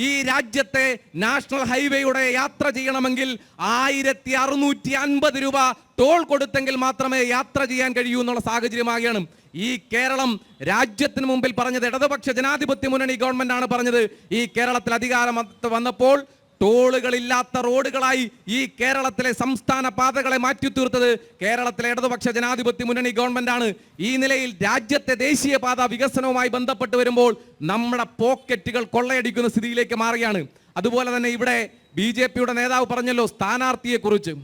ഈ രാജ്യത്തെ നാഷണൽ ഹൈവേയുടെ യാത്ര ചെയ്യണമെങ്കിൽ 1650 രൂപ ടോൾ കൊടുത്തെങ്കിൽ മാത്രമേ യാത്ര ചെയ്യാൻ കഴിയൂ എന്നുള്ള സാഹചര്യമാകുകയാണ്. ഈ കേരളം രാജ്യത്തിന് മുമ്പിൽ പറഞ്ഞത് ഇടതുപക്ഷ ജനാധിപത്യ മുന്നണി ഗവൺമെന്റ് ആണ് പറഞ്ഞത്. ഈ കേരളത്തിൽ അധികാരം വന്നപ്പോൾ ടോളുകളില്ലാത്ത റോഡുകളായി ഈ കേരളത്തിലെ സംസ്ഥാന പാതകളെ മാറ്റിത്തീർത്തത് കേരളത്തിലെ ഇടതുപക്ഷ ജനാധിപത്യ മുന്നണി ഗവൺമെന്റ് ആണ്. ഈ നിലയിൽ രാജ്യത്തെ ദേശീയപാത വികസനവുമായി ബന്ധപ്പെട്ട് വരുമ്പോൾ നമ്മുടെ പോക്കറ്റുകൾ കൊള്ളയടിക്കുന്ന സ്ഥിതിയിലേക്ക് മാറുകയാണ്. അതുപോലെ തന്നെ ഇവിടെ BJPയുടെ നേതാവ് പറഞ്ഞല്ലോ സ്ഥാനാർത്ഥിയെക്കുറിച്ച്.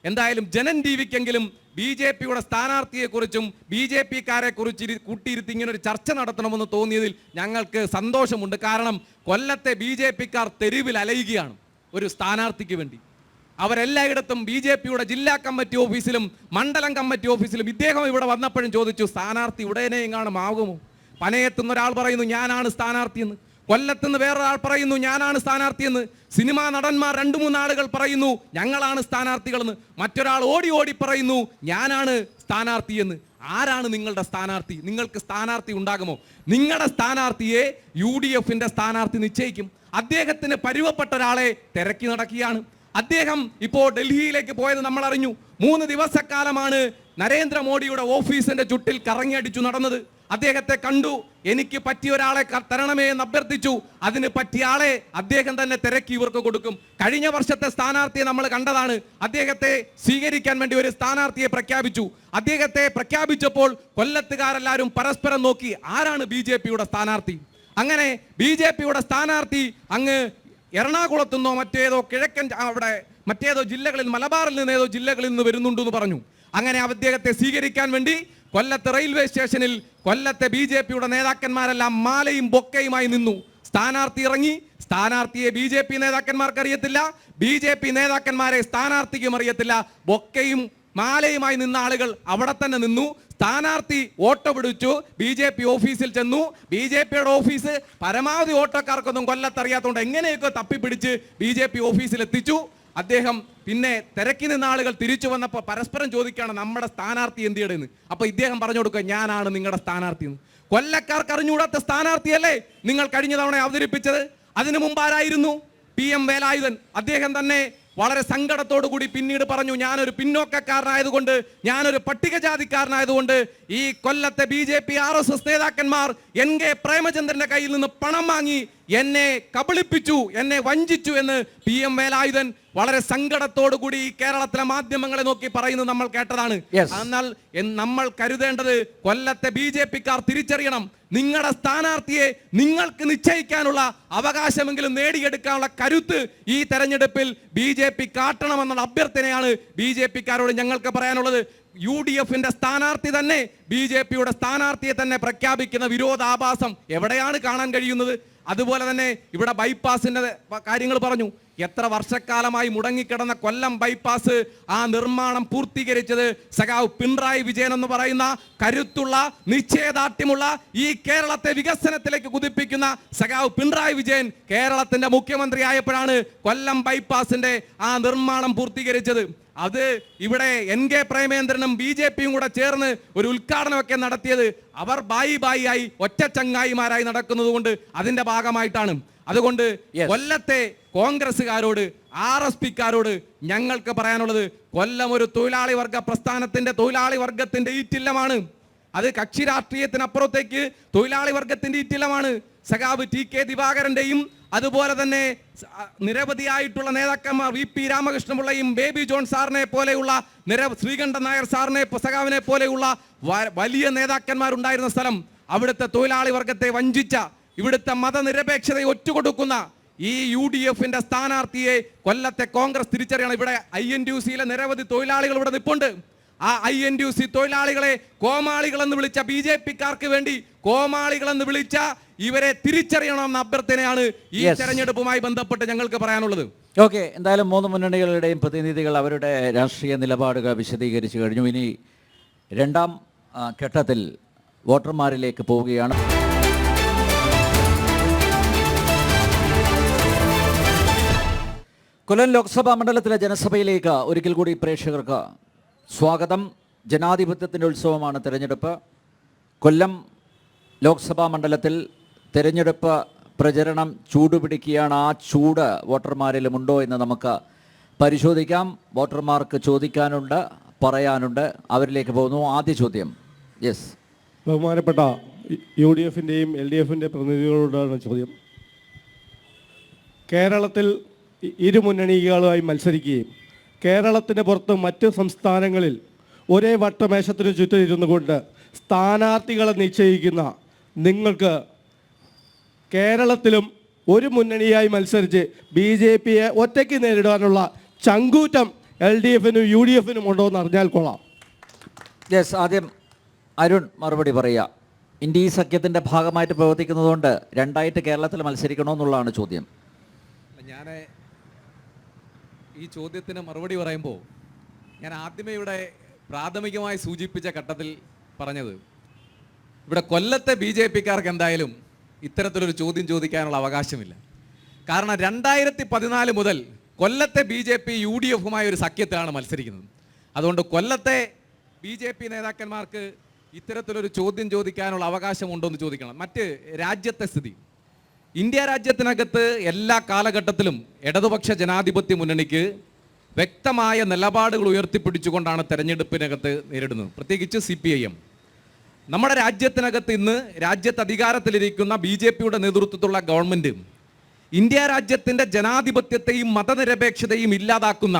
എന്തായാലും ജനൻ ടിവിക്കെങ്കിലും BJPയുടെ സ്ഥാനാർത്ഥിയെക്കുറിച്ചും BJPക്കാരെ കുറിച്ച് കൂട്ടിയിരുത്തി ഇങ്ങനെ ഒരു ചർച്ച നടത്തണമെന്ന് തോന്നിയതിൽ ഞങ്ങൾക്ക് സന്തോഷമുണ്ട്. കാരണം കൊല്ലത്തെ BJPക്കാർ തെരുവിൽ അലയുകയാണ് ഒരു സ്ഥാനാർത്ഥിക്ക് വേണ്ടി. അവരെല്ലായിടത്തും BJPയുടെ ജില്ലാ കമ്മിറ്റി ഓഫീസിലും മണ്ഡലം കമ്മിറ്റി ഓഫീസിലും ഇദ്ദേഹം ഇവിടെ വന്നപ്പോഴും ചോദിച്ചു, സ്ഥാനാർത്ഥി ഉടനെ എങ്ങാനും ആകുമോ? പനയത്തുനിന്ന് ഒരാൾ പറയുന്നു ഞാനാണ് സ്ഥാനാർത്ഥിയെന്ന്, കൊല്ലത്തുനിന്ന് വേറൊരാൾ പറയുന്നു ഞാനാണ് സ്ഥാനാർത്ഥിയെന്ന്, സിനിമാ നടന്മാർ 2-3 ആളുകൾ പറയുന്നു ഞങ്ങളാണ് സ്ഥാനാർത്ഥികളെന്ന്, മറ്റൊരാൾ ഓടി ഓടി പറയുന്നു ഞാനാണ് സ്ഥാനാർത്ഥിയെന്ന്. ആരാണ് നിങ്ങളുടെ സ്ഥാനാർത്ഥി? നിങ്ങൾക്ക് സ്ഥാനാർത്ഥി ഉണ്ടാകുമോ? നിങ്ങളുടെ സ്ഥാനാർത്ഥിയെ UDFന്റെ സ്ഥാനാർത്ഥി നിശ്ചയിക്കും. അദ്ദേഹത്തിന് പരുവപ്പെട്ട ഒരാളെ തിരക്കി നടക്കുകയാണ്. അദ്ദേഹം ഇപ്പോൾ ഡൽഹിയിലേക്ക് പോയത് നമ്മൾ അറിഞ്ഞു. 3 ദിവസക്കാലമാണ് നരേന്ദ്രമോദിയുടെ ഓഫീസിന്റെ ചുറ്റിൽ കറങ്ങിയടിച്ചു നടന്നത്. അദ്ദേഹത്തെ കണ്ടു, എനിക്ക് പറ്റിയ ഒരാളെ തരണമേ എന്ന് അഭ്യർത്ഥിച്ചു. അതിന് പറ്റിയ ആളെ അദ്ദേഹം തന്നെ തിരക്കി ഇവർക്ക് കൊടുക്കും. കഴിഞ്ഞ വർഷത്തെ സ്ഥാനാർത്ഥിയെ നമ്മൾ കണ്ടതാണ്. അദ്ദേഹത്തെ സ്വീകരിക്കാൻ വേണ്ടി ഒരു സ്ഥാനാർത്ഥിയെ പ്രഖ്യാപിച്ചു. അദ്ദേഹത്തെ പ്രഖ്യാപിച്ചപ്പോൾ കൊല്ലത്തുകാരെല്ലാവരും പരസ്പരം നോക്കി ആരാണ് BJPയുടെ സ്ഥാനാർത്ഥി. അങ്ങനെ BJPയുടെ സ്ഥാനാർത്ഥി അങ്ങ് എറണാകുളത്തു നിന്നോ മറ്റേതോ കിഴക്കൻ അവിടെ മറ്റേതോ ജില്ലകളിൽ മലബാറിൽ നിന്ന് ഏതോ ജില്ലകളിൽ നിന്ന് വരുന്നുണ്ടെന്ന് പറഞ്ഞു. അങ്ങനെ അദ്ദേഹത്തെ സ്വീകരിക്കാൻ വേണ്ടി കൊല്ലത്ത് റെയിൽവേ സ്റ്റേഷനിൽ കൊല്ലത്തെ BJPയുടെ നേതാക്കന്മാരെല്ലാം മാലയും ബൊക്കയുമായി നിന്നു. സ്ഥാനാർത്ഥി ഇറങ്ങി. സ്ഥാനാർത്ഥിയെ BJP നേതാക്കന്മാർക്ക് അറിയത്തില്ല, BJP നേതാക്കന്മാരെ സ്ഥാനാർത്ഥിക്കും അറിയത്തില്ല. ബൊക്കയും മാലയുമായി നിന്ന ആളുകൾ അവിടെ തന്നെ നിന്നു. സ്ഥാനാർത്ഥി ഓട്ടോ പിടിച്ചു BJP ഓഫീസിൽ ചെന്നു. BJPയുടെ ഓഫീസ് പരമാവധി ഓട്ടോക്കാർക്കൊന്നും കൊല്ലത്തറിയാത്തതുകൊണ്ട് എങ്ങനെയൊക്കെ തപ്പിപ്പിടിച്ച് BJP ഓഫീസിൽ എത്തിച്ചു. അദ്ദേഹം പിന്നെ തിരക്കി നിന്ന ആളുകൾ തിരിച്ചു വന്നപ്പോൾ പരസ്പരം ചോദിക്കുകയാണ് നമ്മുടെ സ്ഥാനാർത്ഥി എന്തിയെന്ന്. അപ്പൊ ഇദ്ദേഹം പറഞ്ഞു കൊടുക്കുക ഞാനാണ് നിങ്ങളുടെ സ്ഥാനാർത്ഥി എന്ന്. കൊല്ലക്കാർക്ക് അറിഞ്ഞുകൂടാത്ത സ്ഥാനാർത്ഥിയല്ലേ നിങ്ങൾ കഴിഞ്ഞ തവണ അവതരിപ്പിച്ചത്? അതിനു മുമ്പ് ആരായിരുന്നു? PM വേലായുധൻ. അദ്ദേഹം തന്നെ വളരെ സങ്കടത്തോടു കൂടി പിന്നീട് പറഞ്ഞു ഞാനൊരു പിന്നോക്കക്കാരനായതുകൊണ്ട്, ഞാനൊരു പട്ടികജാതിക്കാരനായതുകൊണ്ട് ഈ കൊല്ലത്തെ BJP RSS നേതാക്കന്മാർ NK പ്രേമചന്ദ്രന്റെ കയ്യിൽ നിന്ന് പണം വാങ്ങി എന്നെ കബളിപ്പിച്ചു, എന്നെ വഞ്ചിച്ചു എന്ന് PM വേലായുധൻ വളരെ സങ്കടത്തോടു കൂടി ഈ കേരളത്തിലെ മാധ്യമങ്ങളെ നോക്കി പറയുന്നത് നമ്മൾ കേട്ടതാണ്. എന്നാൽ നമ്മൾ കരുതേണ്ടത് കൊല്ലത്തെ BJPക്കാർ തിരിച്ചറിയണം, നിങ്ങളുടെ സ്ഥാനാർത്ഥിയെ നിങ്ങൾക്ക് നിശ്ചയിക്കാനുള്ള അവകാശമെങ്കിലും നേടിയെടുക്കാനുള്ള കരുത്ത് ഈ തെരഞ്ഞെടുപ്പിൽ BJP കാട്ടണമെന്നുള്ള അഭ്യർത്ഥനയാണ് BJPക്കാരോട് ഞങ്ങൾക്ക് പറയാനുള്ളത്. UDFന്റെ സ്ഥാനാർത്ഥി തന്നെ BJPയുടെ സ്ഥാനാർത്ഥിയെ തന്നെ പ്രഖ്യാപിക്കുന്ന വിരോധാഭാസം എവിടെയാണ് കാണാൻ കഴിയുന്നത്? അതുപോലെ തന്നെ ഇവിടെ ബൈപ്പാസിന്റെ കാര്യങ്ങൾ പറഞ്ഞു. എത്ര വർഷക്കാലമായി മുടങ്ങിക്കിടന്ന കൊല്ലം ബൈപ്പാസ് ആ നിർമ്മാണം പൂർത്തീകരിച്ചത് സഖാവ് പിണറായി വിജയൻ എന്ന് പറയുന്ന കരുത്തുള്ള നിശ്ചയദാർഢ്യമുള്ള ഈ കേരളത്തെ വികസനത്തിലേക്ക് കുതിപ്പിക്കുന്ന സഖാവ് പിണറായി വിജയൻ കേരളത്തിന്റെ മുഖ്യമന്ത്രി ആയപ്പോഴാണ് കൊല്ലം ബൈപ്പാസിന്റെ ആ നിർമ്മാണം പൂർത്തീകരിച്ചത്. അത് ഇവിടെ NK പ്രേമേന്ദ്രനും BJPയും കൂടെ ചേർന്ന് ഒരു ഉദ്ഘാടനമൊക്കെ നടത്തിയത് അവർ ബായി ആയി ഒറ്റ ചങ്ങായിമാരായി നടക്കുന്നത് കൊണ്ട് അതിന്റെ ഭാഗമായിട്ടാണ്. അതുകൊണ്ട് കൊല്ലത്തെ കോൺഗ്രസ്സുകാരോട് RSPക്കാരോട് ഞങ്ങൾക്ക് പറയാനുള്ളത്, കൊല്ലം ഒരു തൊഴിലാളി വർഗ പ്രസ്ഥാനത്തിന്റെ തൊഴിലാളി വർഗത്തിന്റെ ഈറ്റില്ലമാണ്. അത് കക്ഷി രാഷ്ട്രീയത്തിനപ്പുറത്തേക്ക് തൊഴിലാളി വർഗത്തിന്റെ ഈറ്റില്ലമാണ്. സഖാവ് TK ദിവാകരന്റെയും അതുപോലെ തന്നെ നിരവധിയായിട്ടുള്ള നേതാക്കന്മാർ VP രാമകൃഷ്ണപിള്ളയും ബേബി ജോൺ സാറിനെ പോലെയുള്ള ശ്രീകണ്ഠൻ നായർ സാറിനെ സഖാവിനെ പോലെയുള്ള വലിയ നേതാക്കന്മാരുണ്ടായിരുന്ന സ്ഥലം, അവിടുത്തെ തൊഴിലാളി വർഗത്തെ വഞ്ചിച്ച, ഇവിടുത്തെ മതനിരപേക്ഷതയെ ഒറ്റുകൊടുക്കുന്ന ഈ UDFന്റെ സ്ഥാനാർത്ഥിയെ കൊല്ലത്തെ കോൺഗ്രസ് തിരിച്ചറിയണം. ഇവിടെ INTUCയിലെ നിരവധി തൊഴിലാളികൾ ഇവിടെ നിൽപ്പുണ്ട്. ആ INTUC തൊഴിലാളികളെ കോമാളികൾ എന്ന് വിളിച്ച BJPക്കാർക്ക് വേണ്ടി കോമാളികൾ എന്ന് വിളിച്ച ഇവരെ തിരിച്ചറിയണമെന്ന അഭ്യർത്ഥനയാണ് ഈ തെരഞ്ഞെടുപ്പുമായി ബന്ധപ്പെട്ട് ഞങ്ങൾക്ക് പറയാനുള്ളത്. ഓക്കെ, എന്തായാലും മൂന്ന് മുന്നണികളുടെയും പ്രതിനിധികൾ അവരുടെ രാഷ്ട്രീയ നിലപാടുകൾ വിശദീകരിച്ചു കഴിഞ്ഞു. ഇനി രണ്ടാം ഘട്ടത്തിൽ വോട്ടർമാരിലേക്ക് പോവുകയാണ്. കൊല്ലം ലോക്സഭാ മണ്ഡലത്തിലെ ജനസഭയിലേക്ക് ഒരിക്കൽ കൂടി പ്രേക്ഷകർക്ക് സ്വാഗതം. ജനാധിപത്യത്തിൻ്റെ ഉത്സവമാണ് തിരഞ്ഞെടുപ്പ്. കൊല്ലം ലോക്സഭാ മണ്ഡലത്തിൽ തിരഞ്ഞെടുപ്പ് പ്രചരണം ചൂടുപിടിക്കുകയാണ്. ആ ചൂട് വോട്ടർമാരിലുമുണ്ടോ എന്ന് നമുക്ക് പരിശോധിക്കാം. വോട്ടർമാർക്ക് ചോദിക്കാനുണ്ട്, പറയാനുണ്ട്. അവരിലേക്ക് പോകുന്നു. ആദ്യ ചോദ്യം. യെസ്, ബഹുമാനപ്പെട്ട UDFൻ്റെയും LDFൻ്റെ പ്രതിനിധികളോടാണ് ചോദ്യം. കേരളത്തിൽ ഇരുമുന്നണികളുമായി മത്സരിക്കുകയും കേരളത്തിന് പുറത്ത് മറ്റ് സംസ്ഥാനങ്ങളിൽ ഒരേ വട്ടമേശത്തിന് ചുറ്റും ഇരുന്നു കൊണ്ട് സ്ഥാനാർത്ഥികളെ നിശ്ചയിക്കുന്ന നിങ്ങൾക്ക് കേരളത്തിലും ഒരു മുന്നണിയായി മത്സരിച്ച് BJPയെ ഒറ്റയ്ക്ക് നേരിടാനുള്ള ചങ്കൂറ്റം LDFനും UDFനും ഉണ്ടോ എന്ന് അറിഞ്ഞാൽ കൊള്ളാം. യെസ്, ആദ്യം അരുൺ മറുപടി പറയുക. ഇന്ത്യ ഈ സഖ്യത്തിൻ്റെ ഭാഗമായിട്ട് പ്രവർത്തിക്കുന്നതുകൊണ്ട് രണ്ടായിട്ട് കേരളത്തിൽ മത്സരിക്കണമെന്നുള്ളതാണ് ചോദ്യം. ഞാൻ ഈ ചോദ്യത്തിന് മറുപടി പറയുമ്പോൾ ഞാൻ ആദ്യമേ ഇവിടെ പ്രാഥമികമായി സൂചിപ്പിച്ച ഘട്ടത്തിൽ പറഞ്ഞത്, ഇവിടെ കൊല്ലത്തെ BJPക്കാർക്ക് എന്തായാലും ഇത്തരത്തിലൊരു ചോദ്യം ചോദിക്കാനുള്ള അവകാശമില്ല. കാരണം 2014 മുതൽ കൊല്ലത്തെ BJP UDFുമായി ഒരു സഖ്യത്തിലാണ് മത്സരിക്കുന്നത്. അതുകൊണ്ട് കൊല്ലത്തെ BJP നേതാക്കന്മാർക്ക് ഇത്തരത്തിലൊരു ചോദ്യം ചോദിക്കാനുള്ള അവകാശമുണ്ടോ എന്ന് ചോദിക്കണം. മറ്റ് രാജ്യത്തെ സ്ഥിതി, ഇന്ത്യ രാജ്യത്തിനകത്ത് എല്ലാ കാലഘട്ടത്തിലും ഇടതുപക്ഷ ജനാധിപത്യ മുന്നണിക്ക് വ്യക്തമായ നിലപാടുകൾ ഉയർത്തിപ്പിടിച്ചുകൊണ്ടാണ് തെരഞ്ഞെടുപ്പിനകത്ത് നേരിടുന്നത്. പ്രത്യേകിച്ച് CPIM. നമ്മുടെ രാജ്യത്തിനകത്ത് ഇന്ന് രാജ്യത്ത് അധികാരത്തിലിരിക്കുന്ന BJPയുടെ നേതൃത്വത്തിലുള്ള ഗവൺമെൻറ് ഇന്ത്യ രാജ്യത്തിൻ്റെ ജനാധിപത്യത്തെയും മതനിരപേക്ഷതയും ഇല്ലാതാക്കുന്ന,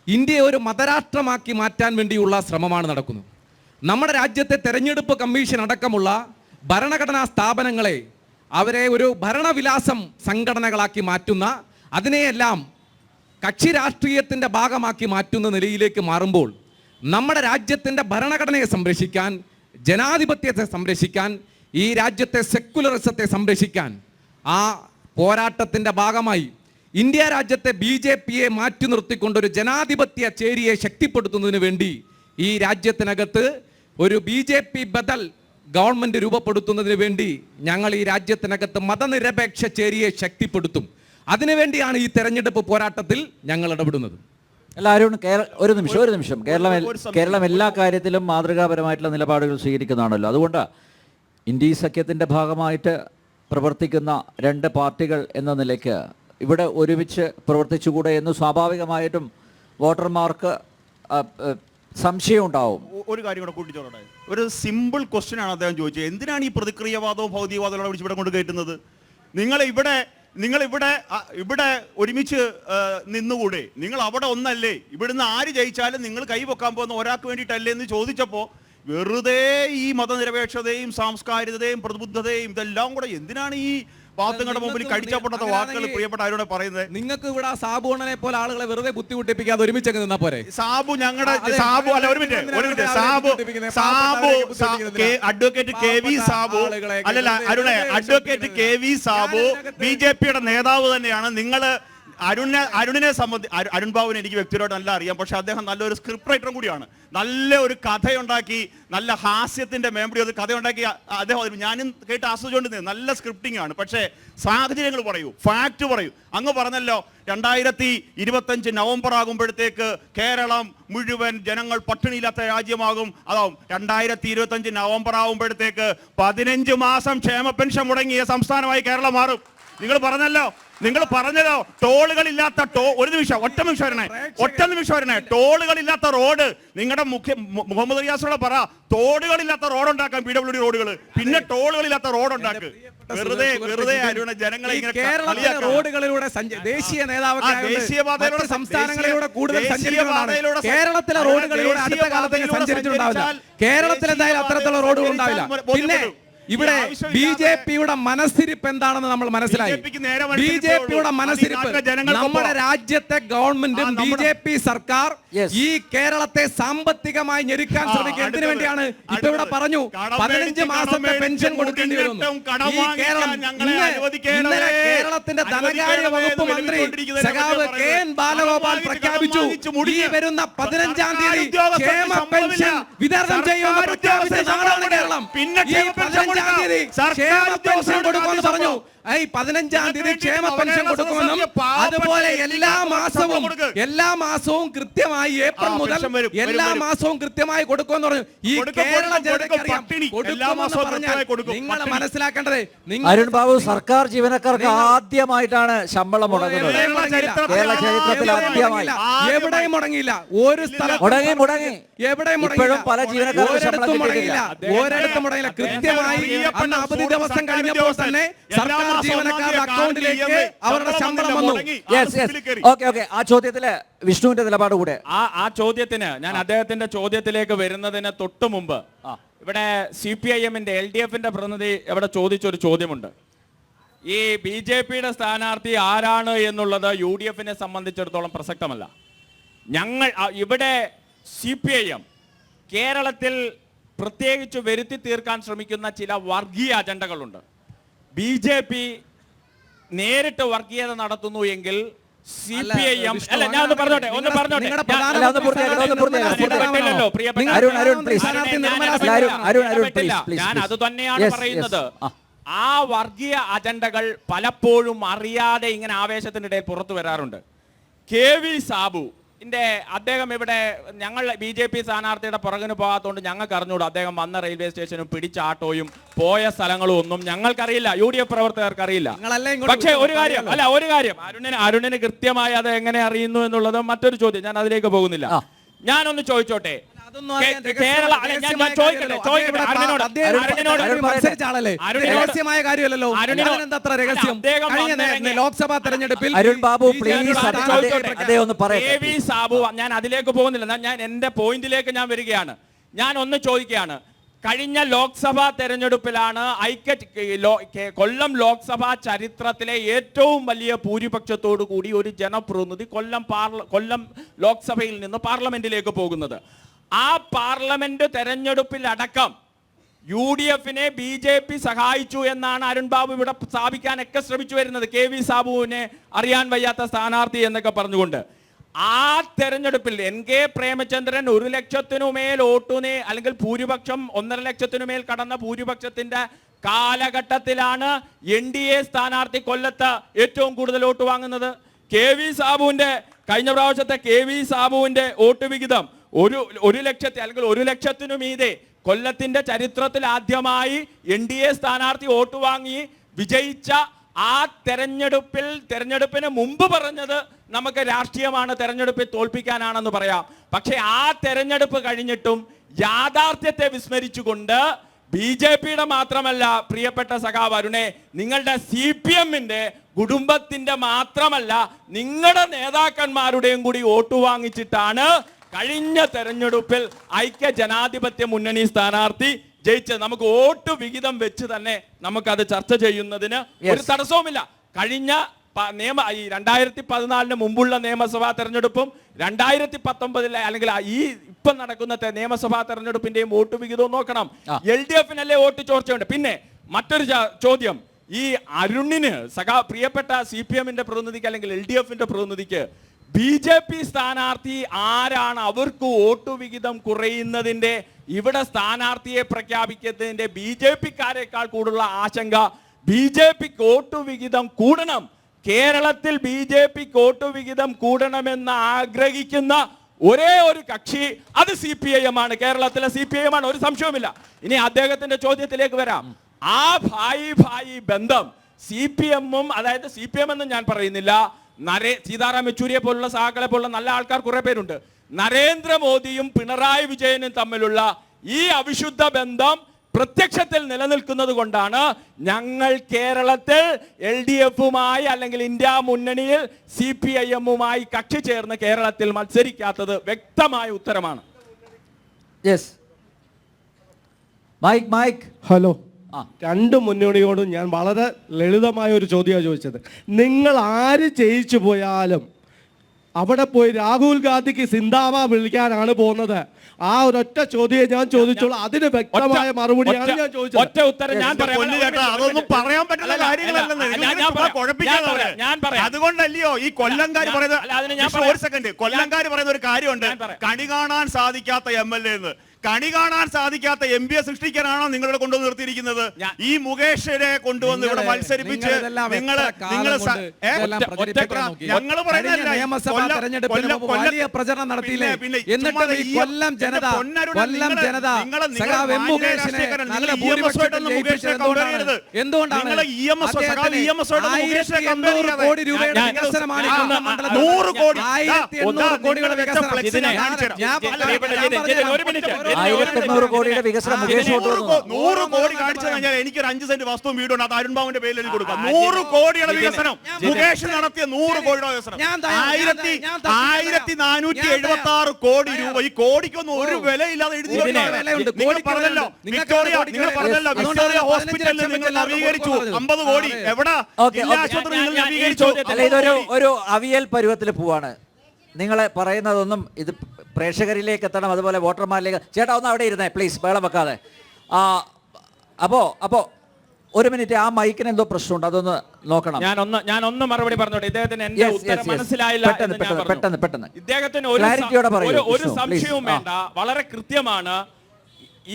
ഇന്ത്യയെ ഒരു മതരാഷ്ട്രമാക്കി മാറ്റാൻ വേണ്ടിയുള്ള ശ്രമമാണ് നടക്കുന്നത്. നമ്മുടെ രാജ്യത്തെ തെരഞ്ഞെടുപ്പ് കമ്മീഷൻ അടക്കമുള്ള ഭരണഘടനാ സ്ഥാപനങ്ങളെ അവരെ ഒരു ഭരണവിലാസം സംഘടനകളാക്കി മാറ്റുന്ന, അതിനെയെല്ലാം കക്ഷി രാഷ്ട്രീയത്തിൻ്റെ ഭാഗമാക്കി മാറ്റുന്ന നിലയിലേക്ക് മാറുമ്പോൾ നമ്മുടെ രാജ്യത്തിൻ്റെ ഭരണഘടനയെ സംരക്ഷിക്കാൻ, ജനാധിപത്യത്തെ സംരക്ഷിക്കാൻ, ഈ രാജ്യത്തെ സെക്കുലറിസത്തെ സംരക്ഷിക്കാൻ ആ പോരാട്ടത്തിൻ്റെ ഭാഗമായി ഇന്ത്യ രാജ്യത്തെ BJPയെ മാറ്റി നിർത്തിക്കൊണ്ടൊരു ജനാധിപത്യ ചേരിയെ ശക്തിപ്പെടുത്തുന്നതിന് വേണ്ടി ഈ രാജ്യത്തിനകത്ത് ഒരു BJP ബദൽ ഗവൺമെൻറ് രൂപപ്പെടുത്തുന്നതിന് വേണ്ടി ഞങ്ങൾ ഈ രാജ്യത്തിനകത്ത് മതനിരപേക്ഷ ചേരിയെ ശക്തിപ്പെടുത്തും. അതിനുവേണ്ടിയാണ് ഈ തെരഞ്ഞെടുപ്പ് പോരാട്ടത്തിൽ ഞങ്ങൾ ഇടപെടുന്നത്. എല്ലാവരും ഒരു നിമിഷം. കേരളം എല്ലാ കാര്യത്തിലും മാതൃകാപരമായിട്ടുള്ള നിലപാടുകൾ സ്വീകരിക്കുന്നതാണല്ലോ. അതുകൊണ്ട് ഇന്ത്യ സഖ്യത്തിൻ്റെ ഭാഗമായിട്ട് പ്രവർത്തിക്കുന്ന രണ്ട് പാർട്ടികൾ എന്ന നിലയ്ക്ക് ഇവിടെ ഒരുമിച്ച് പ്രവർത്തിച്ചുകൂടെ എന്ന് സ്വാഭാവികമായിട്ടും വോട്ടർമാർക്ക് സംശയം ഉണ്ടാവും. ഒരു കാര്യം കൂടെ കൂട്ടിച്ചോട്ടെ. ഒരു സിമ്പിൾ ക്വസ്റ്റ്യൻ ആണ് അദ്ദേഹം ചോദിച്ചത്. എന്തിനാണ് ഈ പ്രതിക്രിയവാദവും ഭൗതികവാദവും വിളിച്ച് ഇവിടെ കൊണ്ട് കയറ്റുന്നത്? ഇവിടെ ഒരുമിച്ച് നിന്നുകൂടെ? നിങ്ങൾ അവിടെ ഒന്നല്ലേ? ഇവിടുന്ന് ആര് ജയിച്ചാലും നിങ്ങൾ കൈവെക്കാൻ പോകുന്ന ഒരാൾക്ക് വേണ്ടിയിട്ടല്ലേ എന്ന് ചോദിച്ചപ്പോൾ വെറുതെ ഈ മതനിരപേക്ഷതയും സാംസ്കാരികതയും പ്രബുദ്ധതയും ഇതെല്ലാം കൂടെ എന്തിനാണ് ഈ പാവത്തുങ്ങളുടെ മുമ്പിൽ കടിച്ചപ്പൊട്ടത്ത വാക്കുകൾ പ്രിയപ്പെട്ട അരുണെ പറയുന്നത്. നിങ്ങൾക്ക് ഇവിടെ സാബുണ്ണനെ പോലെ ആളുകളെ വെറുതെ ബുദ്ധിമുട്ടിപ്പിക്കാതെ ഒരുമിച്ച് നിന്നാ പോരെ? സാബു ഞങ്ങളുടെ സാബു അല്ല, ഒരു minute advocate K V Sabu അല്ലല്ല അരുണെ, അഡ്വക്കേറ്റ് കെ വി സാബു BJPയുടെ നേതാവ് തന്നെയാണ്. നിങ്ങൾ അരുണിനെ സംബന്ധിച്ച് അരുൺ ബാബുവിനെ എനിക്ക് വ്യക്തിപരമായിട്ട് നല്ല അറിയാം. പക്ഷെ അദ്ദേഹം നല്ലൊരു സ്ക്രിപ്റ്റ് റൈറ്ററും കൂടിയാണ്. നല്ല ഒരു കഥയുണ്ടാക്കി, നല്ല ഹാസ്യത്തിന്റെ മേമ്പടി ഒരു കഥയുണ്ടാക്കി അദ്ദേഹം, ഞാനും കേട്ട് ആസ്വദിച്ചുകൊണ്ടിരുന്നത് നല്ല സ്ക്രിപ്റ്റിംഗ് ആണ്. പക്ഷേ സാഹചര്യങ്ങൾ പറയൂ, ഫാക്ട് പറയൂ. അങ്ങ് പറഞ്ഞല്ലോ 2025 നവംബർ ആകുമ്പോഴത്തേക്ക് കേരളം മുഴുവൻ ജനങ്ങൾ പട്ടിണിയില്ലാത്ത രാജ്യമാകും. അതാവും 2025 നവംബർ ആകുമ്പോഴത്തേക്ക് 15 മാസം ക്ഷേമ പെൻഷൻ മുടങ്ങിയ സംസ്ഥാനമായി കേരളം മാറും. നിങ്ങൾ പറഞ്ഞല്ലോ ടോളുകളില്ലാത്ത ഒരു നിമിഷം ഒറ്റ നിമിഷം വരണേ ടോളുകളില്ലാത്ത റോഡ് നിങ്ങളുടെ മുഹമ്മദ് റിയാസോടെ പറ, ടോളുകളില്ലാത്ത റോഡ് ഉണ്ടാക്കാം, PWD റോഡുകൾ, പിന്നെ ടോളുകളില്ലാത്ത റോഡ് ഉണ്ടാക്കുക. വെറുതെ അരുണ ജനങ്ങളെ റോഡുകളിലൂടെ ദേശീയ നേതാവ് സംസ്ഥാനങ്ങളിലൂടെ കൂടുതൽ കേരളത്തിലെ റോഡുകളിലൂടെ അടുത്ത കാലത്തേക്ക് സഞ്ചരിച്ചിട്ടുണ്ടാവില്ല. കേരളത്തിൽ എന്തായാലും അത്തരത്തിലുള്ള റോഡുകൾ ഉണ്ടാവില്ല. പിന്നെ ഇവിടെ BJPയുടെ മനസ്സിരിപ്പ് എന്താണെന്ന് നമ്മൾ മനസ്സിലായി. BJPയുടെ മനസ്സിരിപ്പ് നമ്മുടെ രാജ്യത്തെ ഗവൺമെന്റും BJP സർക്കാർ ഈ കേരളത്തെ സാമ്പത്തികമായി ഞെരുക്കാൻ ശ്രമിക്കുക. എന്തിനു വേണ്ടിയാണ്? ഇപ്പൊ ഇവിടെ പറഞ്ഞു 15 മാസത്തെ പെൻഷൻ കൊടുക്കേണ്ടി വരും. ഈ കേരളം ഇന്നലെ കേരളത്തിന്റെ ധനകാര്യ വകുപ്പ് മന്ത്രി സഖാവ് KN ബാലഗോപാൽ പ്രഖ്യാപിച്ചു, ഈ വരുന്ന 15-ാം തീയതി ക്ഷേമ പെൻഷൻ വിതരണം ചെയ്യുമെന്ന് പ്രഖ്യാപിച്ച നാടാണ് കേരളം. പിന്നെ ക്ഷേമ പെൻഷൻ കൊടുക്കുമെന്ന് പറഞ്ഞു. ഈ 15-ാം തീയതി ക്ഷേമ പെൻഷൻ കൊടുക്കുമെന്നും അതുപോലെ എല്ലാ മാസവും കൃത്യമായി ഏപ്രിൽ മുതൽ എല്ലാ മാസവും കൃത്യമായി കൊടുക്കുമെന്ന് പറഞ്ഞു. ഈ കേരള ജനതയ്ക്കറിയാം നിങ്ങൾ മനസ്സിലാക്കേണ്ടത്. അരുൺ ബാബു, സർക്കാർ ജീവനക്കാർക്ക് ആദ്യമായിട്ടാണ് ശമ്പളം മുടങ്ങുന്നത്. കേരള ചരിത്രത്തിൽ ആദ്യമായി. എവിടെയും മുടങ്ങിയില്ല, ഒരു സ്ഥലം മുടങ്ങി എവിടെയും പല ജീവനക്കാർക്കും ഒരിടത്തും മുടങ്ങില്ല. കൃത്യമായി അന്ന് അവധി ദിവസം കഴിഞ്ഞപ്പോൾ തന്നെ സർക്കാർ ജീവനക്കാരുടെ അക്കൗണ്ടിലേക്ക് അവരുടെ ശമ്പളം വന്നു. ആ ചോദ്യത്തില് വിഷ്ണുവിന്റെ നിലപാട് കൂടെ ആ ചോദ്യത്തിന് ഞാൻ അദ്ദേഹത്തിന്റെ ചോദ്യത്തിലേക്ക് വരുന്നതിന് തൊട്ടു മുമ്പ് ഇവിടെ CPIMന്റെ LDFന്റെ പ്രതിനിധി ഇവിടെ ചോദിച്ചൊരു ചോദ്യമുണ്ട്. ഈ BJPയുടെ സ്ഥാനാർത്ഥി ആരാണ് എന്നുള്ളത് UDFനെ സംബന്ധിച്ചിടത്തോളം പ്രസക്തമല്ല. ഞങ്ങൾ ഇവിടെ CPIM കേരളത്തിൽ പ്രത്യേകിച്ച് വരുത്തി തീർക്കാൻ ശ്രമിക്കുന്ന ചില വർഗീയ അജണ്ടകളുണ്ട്. BJP നേരിട്ട് വർഗീയത നടത്തുന്നു എങ്കിൽ CPIM അല്ല, ഞാൻ ഒന്ന് പറഞ്ഞോട്ടെ ഞാൻ അത് തന്നെയാണ് പറയുന്നത്. ആ വർഗീയ അജണ്ടകൾ പലപ്പോഴും അറിയാതെ ഇങ്ങനെ ആവേശത്തിനിടയിൽ പുറത്തു വരാറുണ്ട്. KV സാബു അദ്ദേഹം ഇവിടെ ഞങ്ങൾ BJP സ്ഥാനാർത്ഥിയുടെ പുറകിന് പോകാത്തതുകൊണ്ട് ഞങ്ങൾക്ക് അറിഞ്ഞൂടാ. അദ്ദേഹം വന്ന റെയിൽവേ സ്റ്റേഷനും പിടിച്ച ആട്ടോയും പോയ സ്ഥലങ്ങളും ഒന്നും ഞങ്ങൾക്കറിയില്ല, UDF പ്രവർത്തകർക്ക് അറിയില്ല. പക്ഷേ ഒരു കാര്യം അരുണിന് കൃത്യമായി അത് എങ്ങനെ അറിയുന്നു എന്നുള്ളത് മറ്റൊരു ചോദ്യം. ഞാൻ അതിലേക്ക് പോകുന്നില്ല. ഞാനൊന്ന് ചോദിച്ചോട്ടെ, ലോക്സഭാ തെരഞ്ഞെടുപ്പിൽ ഞാൻ അതിലേക്ക് പോകുന്നില്ല. ഞാൻ എന്റെ പോയിന്റിലേക്ക് ഞാൻ വരികയാണ്. ഞാൻ ഒന്ന് ചോദിക്കുകയാണ്. കഴിഞ്ഞ ലോക്സഭാ തെരഞ്ഞെടുപ്പിലാണ് കൊല്ലം ലോക്സഭാ ചരിത്രത്തിലെ ഏറ്റവും വലിയ ഭൂരിപക്ഷത്തോടു കൂടി ഒരു ജനപ്രതിനിധി കൊല്ലം ലോക്സഭയിൽ നിന്ന് പാർലമെന്റിലേക്ക് പോകുന്നത്. ആ പാർലമെന്റ് തെരഞ്ഞെടുപ്പിലടക്കം UDFനെ BJP സഹായിച്ചു എന്നാണ് അരുൺ ബാബു ഇവിടെ സ്ഥാപിക്കാനൊക്കെ ശ്രമിച്ചു വരുന്നത്. KV സാബുവിനെ അറിയാൻ വയ്യാത്ത സ്ഥാനാർത്ഥി എന്നൊക്കെ പറഞ്ഞുകൊണ്ട്. ആ തെരഞ്ഞെടുപ്പിൽ NK പ്രേമചന്ദ്രൻ 1 ലക്ഷത്തിനുമേൽ വോട്ടിനെ അല്ലെങ്കിൽ ഭൂരിപക്ഷം 1.5 ലക്ഷത്തിനുമേൽ കടന്ന ഭൂരിപക്ഷത്തിന്റെ കാലഘട്ടത്തിലാണ് NDA സ്ഥാനാർത്ഥി കൊല്ലത്ത് ഏറ്റവും കൂടുതൽ വോട്ട് വാങ്ങുന്നത്. KV സാബുവിന്റെ കഴിഞ്ഞ പ്രാവശ്യത്തെ KV സാബുവിന്റെ വോട്ട് വിഹിതം 1 ലക്ഷത്തി അല്ലെങ്കിൽ 1 ലക്ഷത്തിനു മീതെ കൊല്ലത്തിന്റെ ചരിത്രത്തിൽ ആദ്യമായി NDA സ്ഥാനാർത്ഥി വോട്ട് വാങ്ങി വിജയിച്ച ആ തെരഞ്ഞെടുപ്പിന് മുമ്പ് പറഞ്ഞത് നമുക്ക് രാഷ്ട്രീയമാണ്, തെരഞ്ഞെടുപ്പിൽ തോൽപ്പിക്കാനാണെന്ന് പറയാം. പക്ഷെ ആ തെരഞ്ഞെടുപ്പ് കഴിഞ്ഞിട്ടും യാഥാർത്ഥ്യത്തെ വിസ്മരിച്ചുകൊണ്ട് BJPയുടെ മാത്രമല്ല പ്രിയപ്പെട്ട സഖാവ് അരുണെ, നിങ്ങളുടെ CPMന്റെ കുടുംബത്തിന്റെ മാത്രമല്ല നിങ്ങളുടെ നേതാക്കന്മാരുടെയും കൂടി വോട്ട് വാങ്ങിച്ചിട്ടാണ് കഴിഞ്ഞ തെരഞ്ഞെടുപ്പിൽ ഐക്യ ജനാധിപത്യ മുന്നണി സ്ഥാനാർത്ഥി ജയിച്ചത്. നമുക്ക് വോട്ട് വിഹിതം വെച്ച് തന്നെ നമുക്കത് ചർച്ച ചെയ്യുന്നതിന് ഒരു തടസ്സവുമില്ല. കഴിഞ്ഞ ഈ 2014 മുമ്പുള്ള നിയമസഭാ തെരഞ്ഞെടുപ്പും 2019 അല്ലെങ്കിൽ ഈ ഇപ്പം നടക്കുന്ന നിയമസഭാ തെരഞ്ഞെടുപ്പിന്റെയും വോട്ട് വിഹിതവും നോക്കണം. LDF-നല്ലേ വോട്ട് ചോർച്ചയുണ്ട്. പിന്നെ മറ്റൊരു ചോദ്യം, ഈ അരുണിന് പ്രിയപ്പെട്ട CPM-ന്റെ പ്രതിനിധിക്ക് അല്ലെങ്കിൽ LDF-ന്റെ പ്രതിനിധിക്ക് BJP സ്ഥാനാർത്ഥി ആരാണ്, അവർക്ക് വോട്ട് വിഹിതം കുറയുന്നതിന്റെ, ഇവിടെ സ്ഥാനാർത്ഥിയെ പ്രഖ്യാപിക്കുന്നതിന്റെ BJP-ക്കാരെക്കാൾ കൂടുതലുള്ള ആശങ്ക BJP-ക്ക് വോട്ട് വിഹിതം കൂടണം, കേരളത്തിൽ BJP-ക്ക് വോട്ട് വിഹിതം കൂടണമെന്ന് ആഗ്രഹിക്കുന്ന ഒരേ ഒരു കക്ഷി അത് CPIM ആണ്, കേരളത്തിലെ CPIM ആണ്, ഒരു സംശയവുമില്ല. ഇനി അദ്ദേഹത്തിന്റെ ചോദ്യത്തിലേക്ക് വരാം. ആ ഭായി ബന്ധം CPM-ഉം, അതായത് CPM എന്ന് ഞാൻ പറയുന്നില്ല, സീതാറാം യെച്ചൂരിയെ പോലുള്ള സഹാക്കളെ പോലുള്ള നല്ല ആൾക്കാർ കുറെ പേരുണ്ട്, നരേന്ദ്രമോദിയും പിണറായി വിജയനും തമ്മിലുള്ള ഈ അവിശുദ്ധ ബന്ധം പ്രത്യക്ഷത്തിൽ നിലനിൽക്കുന്നത് കൊണ്ടാണ് ഞങ്ങൾ കേരളത്തിൽ LDF-മായി അല്ലെങ്കിൽ ഇന്ത്യ മുന്നണിയിൽ CPIM-മായി കക്ഷി ചേർന്ന് കേരളത്തിൽ മത്സരിക്കാത്തത്. വ്യക്തമായ ഉത്തരമാണ്. ഹലോ, രണ്ട് മുന്നണിയോടും ഞാൻ വളരെ ലളിതമായ ഒരു ചോദ്യമാണ് ചോദിച്ചത്. നിങ്ങൾ ആര് ജയിച്ചു പോയാലും അവിടെ പോയി രാഹുൽ ഗാന്ധിക്ക് സിന്ദാബാ വിളിക്കാനാണ് പോകുന്നത്. ആ ഒരൊറ്റ ചോദ്യം ഞാൻ ചോദിച്ചോളൂ, അതിന് വ്യക്തമായ മറുപടിയാണ് ഞാൻ ചോദിച്ചത്. ഒറ്റ ഉത്തരം ഞാൻ അതൊന്നും പറയാൻ പറ്റുന്ന കാര്യങ്ങളല്ല. അതുകൊണ്ടല്ലയോ ഈ കൊല്ലംകാർ പറയുന്നത്. ഒരു സെക്കൻഡ്, കൊല്ലംകാർ പറയുന്ന ഒരു കാര്യമുണ്ട്, കണി കാണാൻ സാധിക്കാത്ത MLA എന്ന്. കണി കാണാൻ സാധിക്കാത്ത MPയെ സൃഷ്ടിക്കാനാണോ നിങ്ങളിവിടെ കൊണ്ടുവന്ന് നിർത്തിയിരിക്കുന്നത്? ഈ മുകേഷിനെ കൊണ്ടുവന്ന് ഇവിടെ മത്സരിപ്പിച്ച് നിങ്ങൾ പ്രചരണം നടത്തിയില്ലേ? എന്നിട്ട് ഈ കൊല്ലം ജനത എന്തുകൊണ്ടാണ് 1800 കോടി രൂപയുടെ വികസനമാണ് 100 കോടി 1800 കോടിയുടെ വികസനം? 1800 കോടിയുടെ വികസനം 100 കോടി കാണിച്ചു കഴിഞ്ഞാൽ എനിക്കൊരു 5 സെന്റ് വസ്തു വീടുണ്ട്, അത് അരുൺ ബാബുവിന്റെ പേരിൽ എഴുതി കൊടുക്കാം. 100 കോടിയുടെ വികസനം മുകേഷ് നടത്തിയ 100 കോടിയുടെ വികസനം 1476 കോടി രൂപ. ഈ കോടിക്കൊന്നും ഒരു വിലയില്ലാതെ എഴുതി നിങ്ങൾ പറഞ്ഞല്ലോ. വിക്ടോറിയ ഹോസ്പിറ്റലിൽ നിങ്ങൾ നവീകരിച്ചു 50 കോടി. എവിടെ ആശുപത്രി നിങ്ങൾ നവീകരിച്ചു? അല്ല, ഇതൊരു അവിയൽ പരുവത്തിൽ പോവാണ്. നിങ്ങൾ പറയുന്നതൊന്നും ഇത് പ്രേക്ഷകരിലേക്ക് എത്തണം, അതുപോലെ വോട്ടർമാരിലേക്ക്. ചേട്ടാ ഒന്ന് അവിടെ ഇരുന്നേ പ്ലീസ്, ബഹളം വെക്കാതെ. അപ്പോ ഒരു മിനിറ്റ്, ആ മൈക്കിന് എന്തോ പ്രശ്നമുണ്ട്, അതൊന്ന് നോക്കണം. ഞാനൊന്ന് മറുപടി പറഞ്ഞോട്ടെ. ഇദ്ദേഹത്തിന് എന്റെ ഉത്തരം മനസ്സിലായില്ല. പെട്ടെന്ന് ഇദ്ദേഹത്തിന് ഒരു സംശയവും വേണ്ട, വളരെ കൃത്യമാണ്.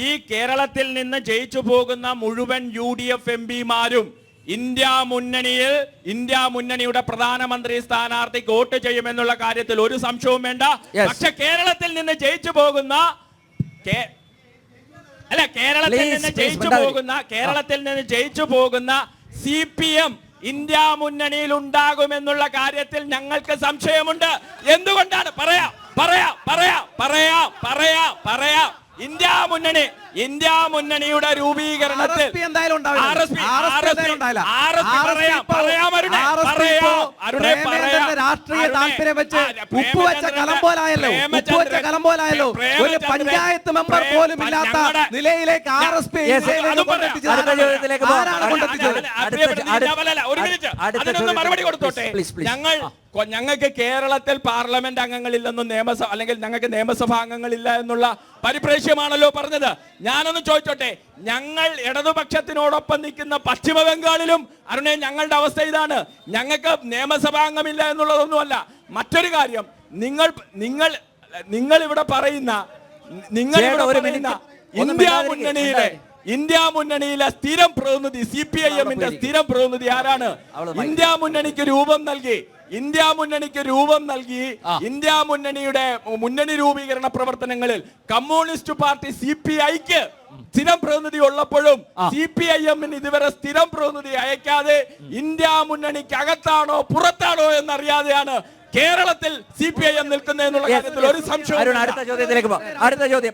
ഈ കേരളത്തിൽ നിന്ന് ജയിച്ചു പോകുന്ന മുഴുവൻ UDF MP-മാരും ഇന്ത്യ മുന്നണിയുടെ പ്രധാനമന്ത്രി സ്ഥാനാർത്ഥിക്ക് വോട്ട് ചെയ്യുമെന്നുള്ള കാര്യത്തിൽ ഒരു സംശയവും വേണ്ട. പക്ഷെ കേരളത്തിൽ നിന്ന് ജയിച്ചു പോകുന്ന CPM ഇന്ത്യ മുന്നണിയിൽ ഉണ്ടാകുമെന്നുള്ള കാര്യത്തിൽ ഞങ്ങൾക്ക് സംശയമുണ്ട്. എന്തുകൊണ്ടാണ്? പറയാം. ഇന്ത്യ മുന്നണിയുടെ രൂപീകരണത്തിൽ രാഷ്ട്രീയ താല്പര്യം വെച്ച് ഉപ്പുവെച്ച കലം പോലായല്ലോ. ഒരു പഞ്ചായത്ത് മെമ്പർ പോലും ഇല്ലാത്ത നിലയിലേക്ക് RSP മറുപടി കൊടുത്തോട്ടെ. ഞങ്ങൾക്ക് കേരളത്തിൽ പാർലമെന്റ് അംഗങ്ങളില്ലെന്നും അല്ലെങ്കിൽ ഞങ്ങൾക്ക് നിയമസഭാ അംഗങ്ങളില്ല എന്നുള്ള പരിപ്രേക്ഷ്യമാണല്ലോ പറഞ്ഞത്. ഞാനൊന്ന് ചോദിച്ചോട്ടെ, ഞങ്ങൾ ഇടതുപക്ഷത്തിനോടൊപ്പം നിൽക്കുന്ന പശ്ചിമ ബംഗാളിലും അരുണേ ഞങ്ങളുടെ അവസ്ഥ ഇതാണ്. ഞങ്ങൾക്ക് നിയമസഭാ അംഗമില്ല എന്നുള്ളതൊന്നുമല്ല. മറ്റൊരു കാര്യം, നിങ്ങൾ ഇവിടെ പറയുന്ന ഇന്ത്യ മുന്നണിയിലെ സ്ഥിരം പ്രതിനിധി, CPIM-ന്റെ സ്ഥിരം പ്രതിനിധി ആരാണ്? ഇന്ത്യ മുന്നണിക്ക് രൂപം നൽകി ഇന്ത്യ മുന്നണിയുടെ മുന്നണി രൂപീകരണ പ്രവർത്തനങ്ങളിൽ കമ്മ്യൂണിസ്റ്റ് പാർട്ടി CPI-ക്ക് സ്ഥിരം പ്രതിനിധി ഉള്ളപ്പോഴും CPIM-ന് ഇതുവരെ സ്ഥിരം പ്രതിനിധി അയക്കാതെ ഇന്ത്യ മുന്നണിക്ക് അകത്താണോ പുറത്താണോ എന്നറിയാതെയാണ് കേരളത്തിൽ CPIM നിൽക്കുന്നത് എന്നുള്ള കാര്യത്തിൽ ഒരു സംശയം. അടുത്ത ചോദ്യത്തിലേക്ക് അടുത്ത ചോദ്യം.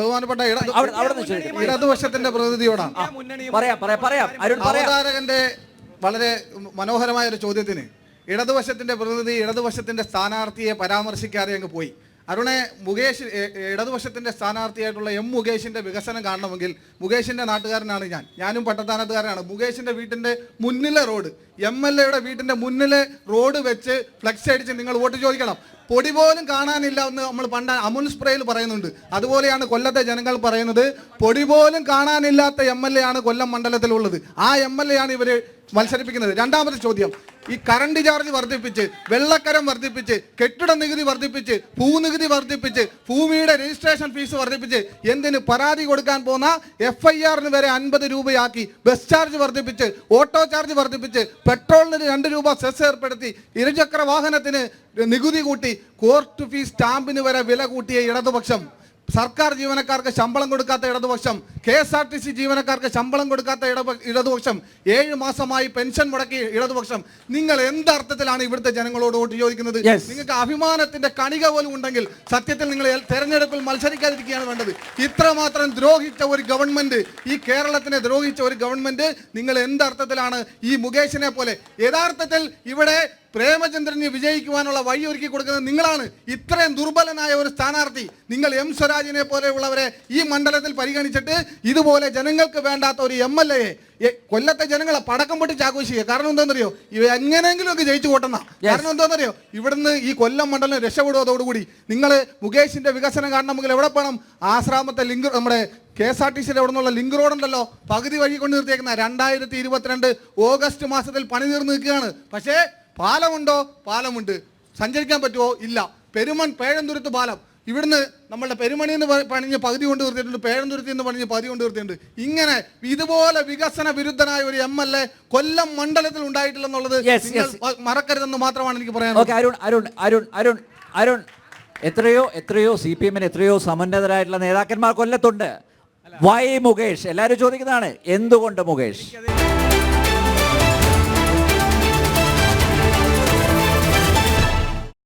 ബഹുമാനപ്പെട്ട ഇടതുപക്ഷത്തിന്റെ പ്രതിനിധിയോടാണ് അവതാരകന്റെ വളരെ മനോഹരമായ ഒരു ചോദ്യത്തിന് ഇടതുപക്ഷത്തിന്റെ പ്രതിനിധി ഇടതുപക്ഷത്തിന്റെ സ്ഥാനാർത്ഥിയെ പരാമർശിക്കാതെ അങ്ങ് പോയി. അരുണെ, മുകേഷ് ഇടതുപക്ഷത്തിന്റെ സ്ഥാനാർത്ഥിയായിട്ടുള്ള മുകേഷിന്റെ വികസനം കാണണമെങ്കിൽ മുകേഷിന്റെ നാട്ടുകാരനാണ് ഞാനും പട്ടത്താനത്തുകാരനാണ്. മുകേഷിന്റെ വീട്ടിന്റെ മുന്നിലെ റോഡ്, MLA വീട്ടിന്റെ മുന്നിലെ റോഡ് വെച്ച് ഫ്ലെക്സ് അടിച്ച് നിങ്ങൾ വോട്ട് ചോദിക്കണം. പൊടി പോലും കാണാനില്ല എന്ന് നമ്മൾ പണ്ട് അമുൽ സ്പ്രേയിൽ പറയുന്നുണ്ട്. അതുപോലെയാണ് കൊല്ലത്തെ ജനങ്ങൾ പറയുന്നത്. പൊടി പോലും കാണാനില്ലാത്ത MLA ആണ് കൊല്ലം മണ്ഡലത്തിലുള്ളത്. ആ MLA ആണ് ഇവര് മത്സരിപ്പിക്കുന്നത്. രണ്ടാമത്തെ ചോദ്യം, ഈ കറണ്ട് ചാർജ് വർദ്ധിപ്പിച്ച്, വെള്ളക്കരം വർദ്ധിപ്പിച്ച്, കെട്ടിട നികുതി വർദ്ധിപ്പിച്ച്, ഭൂനികുതി വർദ്ധിപ്പിച്ച്, ഭൂമിയുടെ രജിസ്ട്രേഷൻ ഫീസ് വർദ്ധിപ്പിച്ച്, എന്തിന് പരാതി കൊടുക്കാൻ പോകുന്ന FIR-ന് വരെ 50 രൂപയാക്കി, ബസ് ചാർജ് വർദ്ധിപ്പിച്ച്, ഓട്ടോ ചാർജ് വർദ്ധിപ്പിച്ച്, പെട്രോളിന് 2 രൂപ സെസ് ഏർപ്പെടുത്തി, ഇരുചക്ര വാഹനത്തിന് നികുതി കൂട്ടി, കോർട്ട് ഫീസ് സ്റ്റാമ്പിന് വരെ വില കൂട്ടിയ ഇടതുപക്ഷം, സർക്കാർ ജീവനക്കാർക്ക് ശമ്പളം കൊടുക്കാത്ത ഇടതുപക്ഷം, KSRTC ജീവനക്കാർക്ക് ശമ്പളം കൊടുക്കാത്ത ഇടതുപക്ഷം, 7 മാസമായി പെൻഷൻ മുടക്കി ഇടതുപക്ഷം, നിങ്ങൾ എന്തർത്ഥത്തിലാണ് ഇവിടുത്തെ ജനങ്ങളോട് വോട്ട് ചോദിക്കുന്നത്? നിങ്ങൾക്ക് അഭിമാനത്തിന്റെ കണിക പോലും ഉണ്ടെങ്കിൽ സത്യത്തിൽ നിങ്ങൾ തെരഞ്ഞെടുപ്പിൽ മത്സരിക്കാതിരിക്കുകയാണ് വേണ്ടത്. ഇത്രമാത്രം ദ്രോഹിച്ച ഒരു ഗവൺമെന്റ്, ഈ കേരളത്തിനെ ദ്രോഹിച്ച ഒരു ഗവൺമെന്റ് നിങ്ങൾ എന്തർത്ഥത്തിലാണ് ഈ മുകേഷിനെ പോലെ? യഥാർത്ഥത്തിൽ ഇവിടെ പ്രേമചന്ദ്രന് വിജയിക്കുവാനുള്ള വഴി ഒരുക്കി കൊടുക്കുന്നത് നിങ്ങളാണ്. ഇത്രയും ദുർബലനായ ഒരു സ്ഥാനാർത്ഥി നിങ്ങൾ സ്വരാജിനെ പോലെയുള്ളവരെ ഈ മണ്ഡലത്തിൽ പരിഗണിച്ചിട്ട് ഇതുപോലെ ജനങ്ങൾക്ക് വേണ്ടാത്ത ഒരു MLA കൊല്ലത്തെ ജനങ്ങളെ പടക്കം പൊട്ടിച്ച് ആഘോഷിക്കുക. കാരണം എന്താണെന്നറിയോ? ഇവ എങ്ങനെയെങ്കിലും ഒക്കെ ജയിച്ചു കൂട്ടുന്ന. കാരണം എന്താണെന്നറിയോ? ഇവിടുന്ന് ഈ കൊല്ലം മണ്ഡലം രക്ഷപ്പെടുവതോടുകൂടി നിങ്ങൾ മുകേഷിന്റെ വികസനം കാണണമെങ്കിൽ എവിടെ പോകണം? ആശ്രാമത്തെ ലിങ്ക്, നമ്മുടെ KSRTC-യുടെ അവിടെ നിന്നുള്ള ലിങ്ക് റോഡ് ഉണ്ടല്ലോ, പകുതി വഴി കൊണ്ട് നിർത്തിയേക്കുന്ന 2022 ഓഗസ്റ്റ് മാസത്തിൽ പണി തീർന്ന് നിൽക്കുകയാണ്. പക്ഷേ പാലമുണ്ടോ? പാലമുണ്ട്. സഞ്ചരിക്കാൻ പറ്റുമോ? ഇല്ല. പേഴന്തുരുത്ത് പാലം ഇവിടുന്ന് നമ്മളുടെ പെരുമണി എന്ന് പണിഞ്ഞ് പകുതി കൊണ്ട് നിർത്തിയിട്ടുണ്ട്, പേഴന്തുരുത്തി എന്ന് പണിഞ്ഞ് പകുതി കൊണ്ട് നിർത്തിയിട്ടുണ്ട്. ഇങ്ങനെ ഇതുപോലെ വികസന വിരുദ്ധനായ ഒരു MLA കൊല്ലം മണ്ഡലത്തിൽ ഉണ്ടായിട്ടില്ലെന്നുള്ളത് മറക്കരുതെന്ന് മാത്രമാണ് എനിക്ക് പറയാനുള്ളത്. അരുൺ, എത്രയോ CPM-ന് എത്രയോ സമുന്നതരായിട്ടുള്ള നേതാക്കന്മാർ കൊല്ലത്തുണ്ട്. വൈ മുകേഷ്? എല്ലാവരും ചോദിക്കുന്നതാണ്, എന്തുകൊണ്ട് മുകേഷ്?